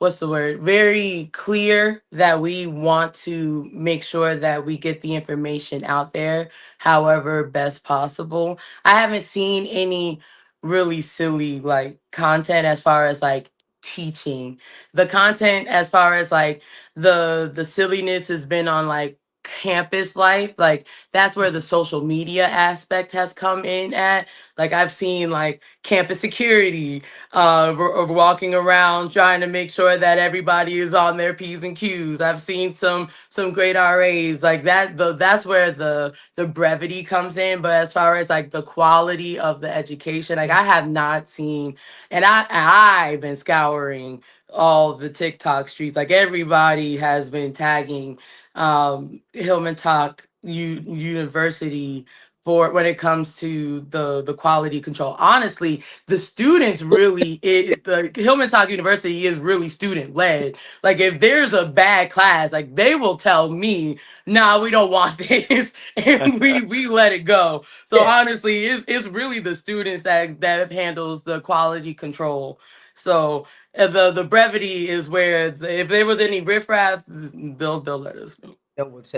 what's the word, very clear that we want to make sure that we get the information out there however best possible. I haven't seen any really silly like content as far as like teaching. The content as far as like the silliness has been on like campus life. Like that's where the social media aspect has come in at. Like I've seen like campus security walking around trying to make sure that everybody is on their P's and Q's. I've seen some great RAs like that. That's where the brevity comes in. But as far as like the quality of the education, like I have not seen, and I've been scouring all the TikTok streets. Like everybody has been tagging Hillman Talk University for when it comes to the quality control. Honestly, the students really the HillmanTok University is really student led. Like if there's a bad class, like they will tell me, nah, we don't want this, and we let it go. So Yeah, honestly, it's really the students that handles the quality control. So the brevity is where if there was any riffraff, they'll let us know.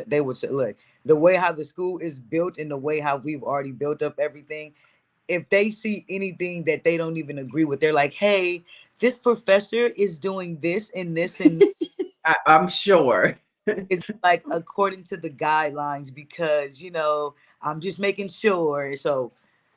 they would say, look, the way how the school is built and the way how we've already built up everything. If they see anything that they don't even agree with, they're like, hey, this professor is doing this and this and I'm sure. it's like according to the guidelines, because I'm just making sure. So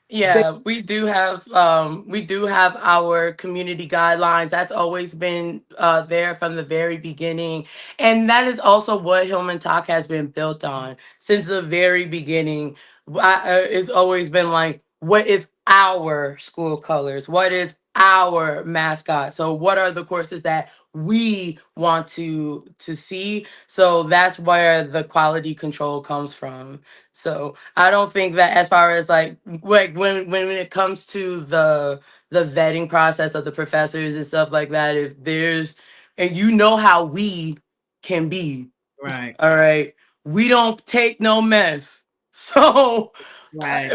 they Yeah, we do have our community guidelines. That's always been there from the very beginning. And that is also what Hillman Talk has been built on since the very beginning. It's always been like, what is our school colors? What is our mascot? So what are the courses that we want to see? So that's where the quality control comes from. So I don't think that as far as like when it comes to the vetting process of the professors and stuff like that, if there's and you know how we can be, Right. all right, we don't take no mess. So Right.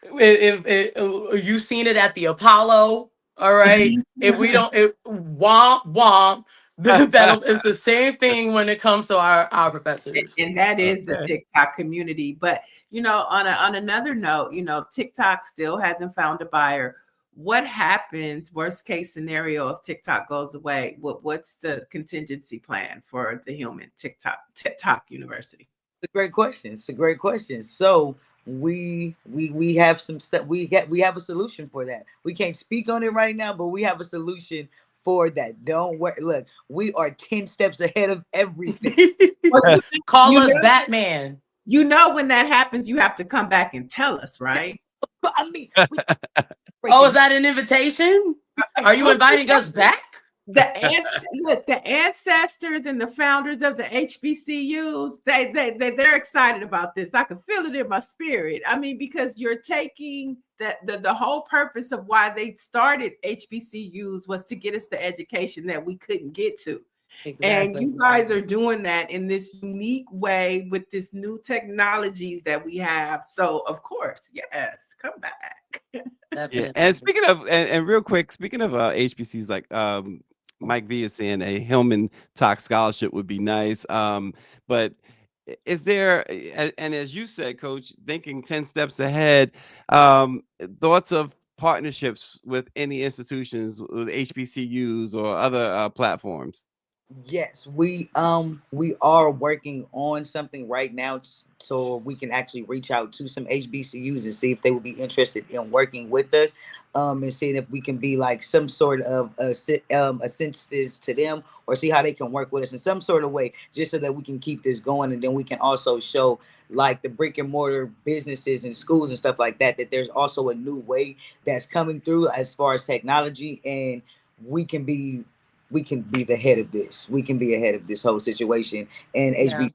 if you've seen it at the Apollo, all right, if we don't womp womp, that'll it's the same thing when it comes to our professors. And that is the Okay. TikTok community. But on another note, TikTok still hasn't found a buyer. What happens, worst case scenario, if TikTok goes away? What's the contingency plan for the human TikTok University? It's a great question. It's a great question. So we have some stuff. We have a solution for that. We can't speak on it right now, but we have a solution for that. Don't worry. Look, we are 10 steps ahead of everything. Well, Call you us know, Batman. when that happens, you have to come back and tell us, right? I mean, Oh, is Freaking that an invitation? Are you inviting us back? Look, the ancestors and the founders of the HBCUs, they're excited about this. I can feel it in my spirit. I mean, because you're taking the whole purpose of why they started HBCUs was to get us the education that we couldn't get to. And Exactly. you guys are doing that in this unique way with this new technology that we have. So, of course, yes, come back. Yeah, Definitely. and speaking of and real quick, speaking of HBCs, like Mike V is saying a Hillman Talk scholarship would be nice. But is there, and as you said, Coach, thinking 10 steps ahead, thoughts of partnerships with any institutions, with HBCUs or other platforms? Yes, we are working on something right now, so we can actually reach out to some HBCUs and see if they would be interested in working with us, and seeing if we can be like some sort of assistance to them, or see how they can work with us in some sort of way, just so that we can keep this going, and then we can also show like the brick and mortar businesses and schools and stuff like that, that there's also a new way that's coming through as far as technology, and we can be we can be the head of this. We can be ahead of this whole situation, and Yeah. HB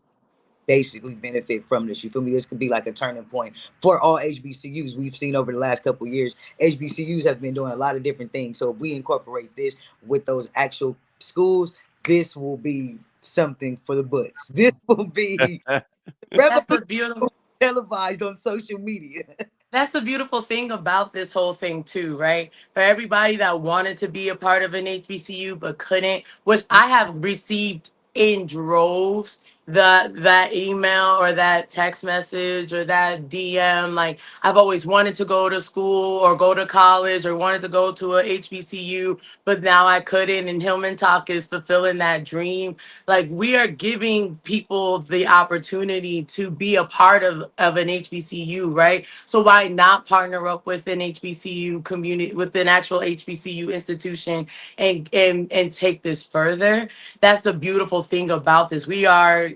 basically benefit from this. You feel me? This could be like a turning point for all HBCUs. We've seen over the last couple of years, HBCUs have been doing a lot of different things. So if we incorporate this with those actual schools, this will be something for the books. This will be That's the revolution beautiful televised on social media. that's the beautiful thing about this whole thing too, right? For everybody that wanted to be a part of an HBCU but couldn't, which I have received in droves, that email or that text message or that DM, like I've always wanted to go to school or go to college or wanted to go to a HBCU, but now I couldn't. And Hillman Talk is fulfilling that dream. Like we are giving people the opportunity to be a part of an HBCU, right? So why not partner up with an HBCU community, with an actual HBCU institution, and take this further? That's the beautiful thing about this. We are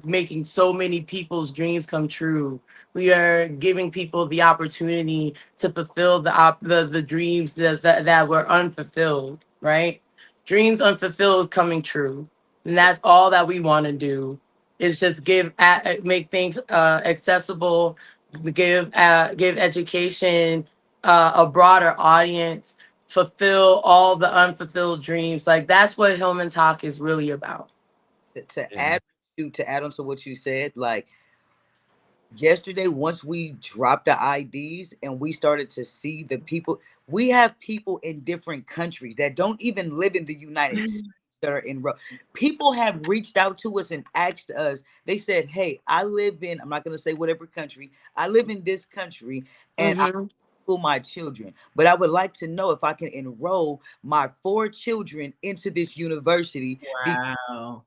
making so many people's dreams come true. We are giving people the opportunity to fulfill the dreams that were unfulfilled, right? Dreams unfulfilled coming true. And that's all that we want to do is just make things accessible, give education a broader audience, fulfill all the unfulfilled dreams. Like that's what Hillman Talk is really about. To Yeah. add on to what you said, like yesterday, once we dropped the IDs and we started to see the people, we have people in different countries that don't even live in the United States that are in people have reached out to us and asked us. They said, hey, I live in, I'm not going to say whatever country, I live in this country, and I Hmm. school my children, but I would like to know if I can enroll my 4 children into this university, Wow.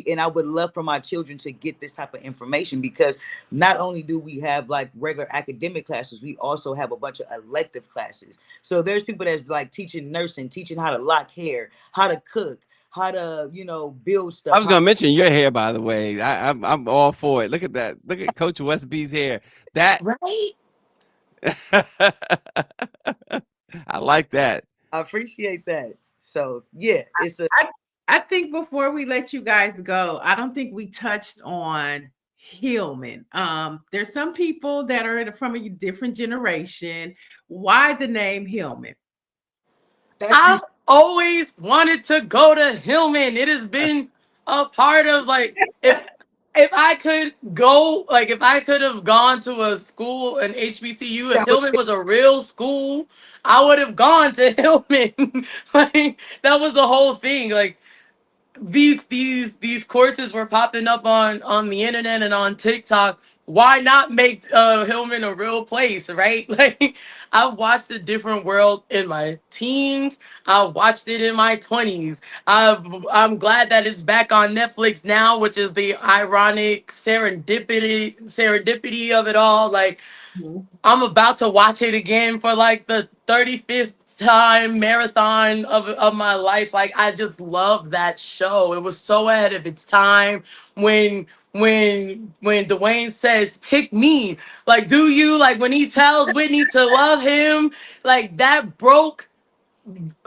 and I would love for my children to get this type of information, because not only do we have like regular academic classes, we also have a bunch of elective classes. So there's people that's like teaching nursing, teaching how to lock hair, how to cook, how to, build I stuff. was gonna mention your hair, by the way. I'm all for it. Look at that. Look at Coach Westby's hair. That Right? I like that. I appreciate that. So yeah, it's a I, I think before we let you guys go, I don't think we touched on Hillman. There's some people that are from a different generation. Why the name Hillman? that's I've always wanted to go to Hillman. It has been a part of like if I could go, like if I could have gone to a school, an HBCU, if that was Hillman was a real school, I would have gone to Hillman. Like that was the whole thing. Like these courses were popping up on the internet and on TikTok. Why not make Hillman a real place, right? Like I've watched a different world in my teens. I watched it in my 20s. I'm glad that it's back on Netflix now, which is the ironic serendipity of it all. Like Mhm. I'm about to watch it again for like the 35th time marathon of my life. Like, I just love that show. It was so ahead of its time. When Dwayne says, pick me, like, do you, like, when he tells Whitney to love him, like, that broke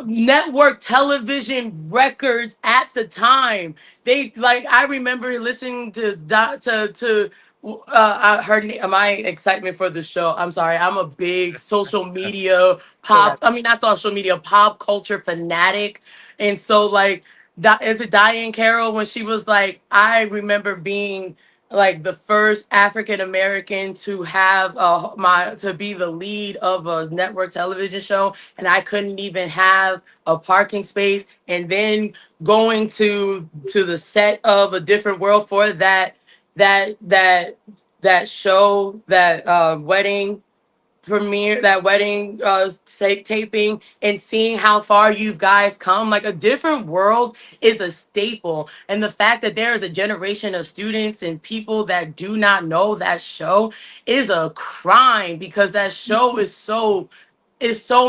network television records at the time. They, like, I remember listening to my excitement for the show. I'm sorry, I'm a big social media So happy. not social media, pop culture fanatic. And so, like, is it Diane Carroll when she was like, I remember being like the first African American to have my to be the lead of a network television show, and I couldn't even have a parking space. And then going to the set of A Different World for that that that show, that wedding premiere, that wedding taping, and seeing how far you guys come. Like, A Different World is a staple, and the fact that there is a generation of students and people that do not know that show is a crime, because that show is so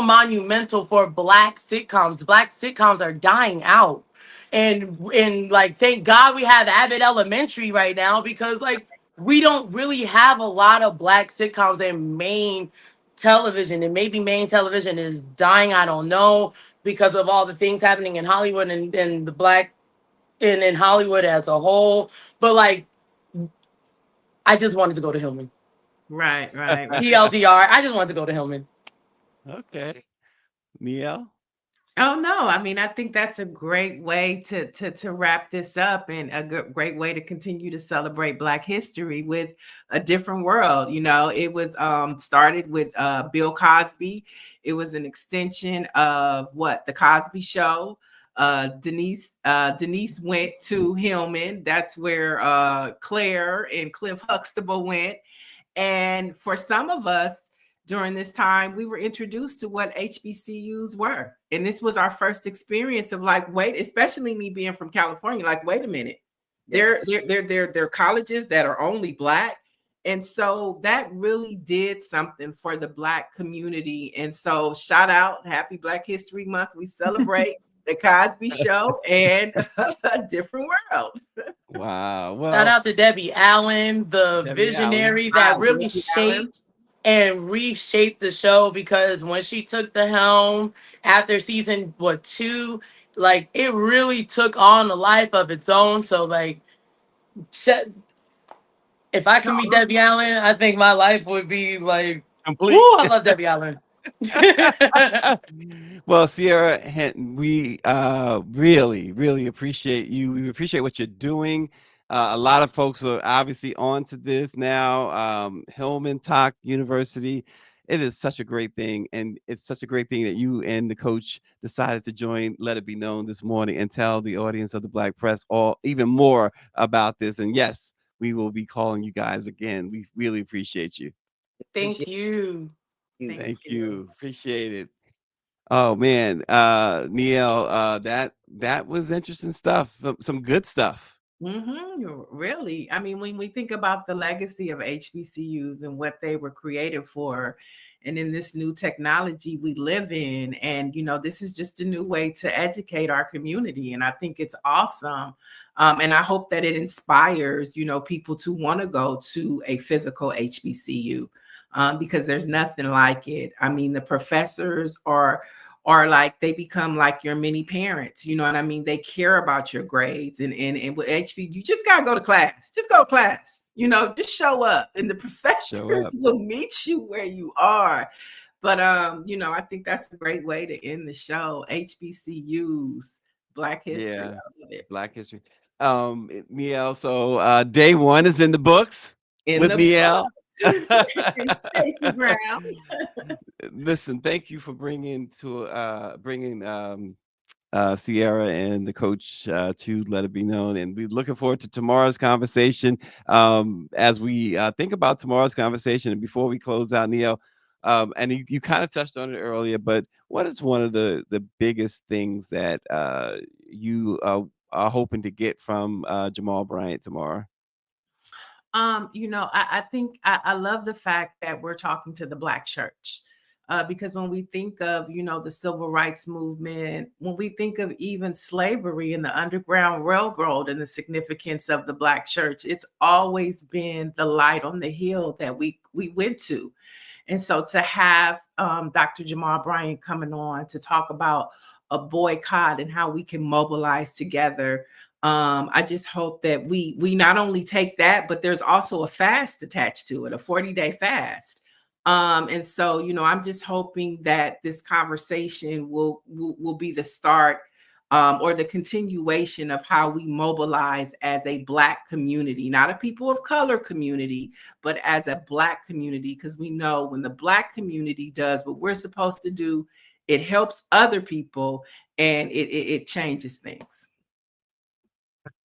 monumental for black sitcoms. Black sitcoms are dying out. And like, thank God we have Abbott Elementary right now, because, like, we don't really have a lot of black sitcoms in main television. And maybe main television is dying, I don't know, because of all the things happening in Hollywood and the black and in Hollywood as a whole. But, like, I just wanted to go to Hillman. Right. TLDR, I just wanted to go to Hillman. Okay. Neil? Oh no, I mean, I think that's a great way to wrap this up, and a great way to continue to celebrate Black history with A Different World. You know, it was started with Bill Cosby. It was an extension of what, the Cosby Show. Denise went to Hillman. That's where Claire and Cliff Huxtable went. And for some of us, during this time, we were introduced to what HBCUs were. And this was our first experience of, like, wait, especially me being from California, like, wait a minute. Yes. They're colleges that are only Black. And so that really did something for the Black community. And so shout out, happy Black History Month. We celebrate the Cosby Show and A Different World. Wow. Shout Well, out to Debbie Allen, the Debbie Allen. visionary that Wow, really Debbie Allen. shaped and reshaped the show, because when she took the helm after season 2, like, it really took on a life of its own. So, like, sh- if I could meet Debbie Allen, I think my life would be like, Complete. woo, I love Debbie Allen. Well, Sierra Hinton, we really, really appreciate you. We appreciate what you're doing. A lot of folks are obviously on to this now. HillmanTok University. It is such a great thing. And it's such a great thing that you and the coach decided to join Let It Be Known this morning and tell the audience of the Black Press all even more about this. And yes, we will be calling you guys again. We really appreciate you. Thank you. You. Thank you. Appreciate it. Oh man, Neil, that was interesting stuff. Some good stuff. Really. I mean, when we think about the legacy of HBCUs and what they were created for, and in this new technology we live in, and this is just a new way to educate our community, and I think it's awesome. And I hope that it inspires, people to want to go to a physical HBCU, because there's nothing like it. I mean, the professors are like, they become like your mini parents. You know what I mean? They care about your grades, and with HB, you just gotta go to class. Just go to class. Just show up, and the Show professors up. will meet you where you are. But I think that's a great way to end the show. HBCUs, Black history. Yeah, I love it. Black history. Neil, so day one is in the books In with the Neil. and Stacey Brown. Listen, thank you for bringing Sierra and the coach to Let It Be Known. And we're looking forward to tomorrow's conversation. As we think about tomorrow's conversation, and before we close out, Neil, and you kind of touched on it earlier, but what is one of the biggest things that you are hoping to get from Jamal Bryant tomorrow? I think I love the fact that we're talking to the Black church. because when we think of, the civil rights movement, when we think of even slavery and the Underground Railroad and the significance of the Black church, it's always been the light on the hill that we went to. And so to have Dr. Jamal Bryant coming on to talk about a boycott and how we can mobilize together, I just hope that we not only take that, but there's also a fast attached to it, a 40-day fast. And so, I'm just hoping that this conversation will be the start or the continuation of how we mobilize as a Black community, not a people of color community, but as a Black community, because we know when the Black community does what we're supposed to do, it helps other people and it changes things.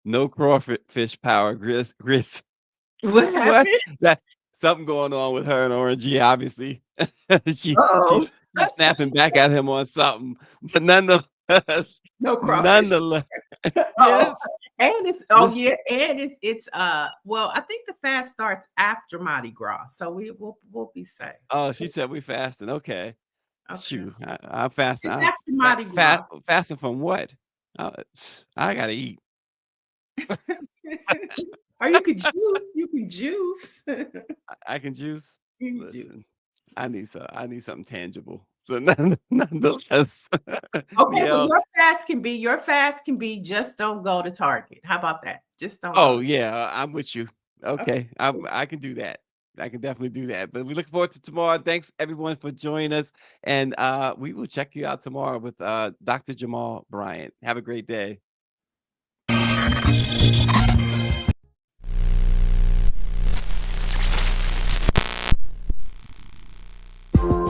No crawfish power, Gris. What's What? happening? That something going on with her and Orangey, obviously. she's Oh, snapping back at him on something, but nonetheless, no crawfish. nonetheless, Oh, yes. and it's and it's well, I think the fast starts after Mardi Gras, so we'll be safe. Oh, she said we fasting. Okay. Okay. Shoot, I'm fasting. It's I'm after Mardi Gras. fasting from what? I gotta eat. Or you could juice. You can juice. I can juice. You can Listen, juice. I need something tangible. So nonetheless, Okay, well, yeah. your fast can be just don't go to Target. How about that? Just don't Oh go. yeah, I'm with you. Okay, Cool. I can do that. I can definitely do that. But we look forward to tomorrow. Thanks everyone for joining us, and we will check you out tomorrow with Dr. Jamal Bryant. Have a great day.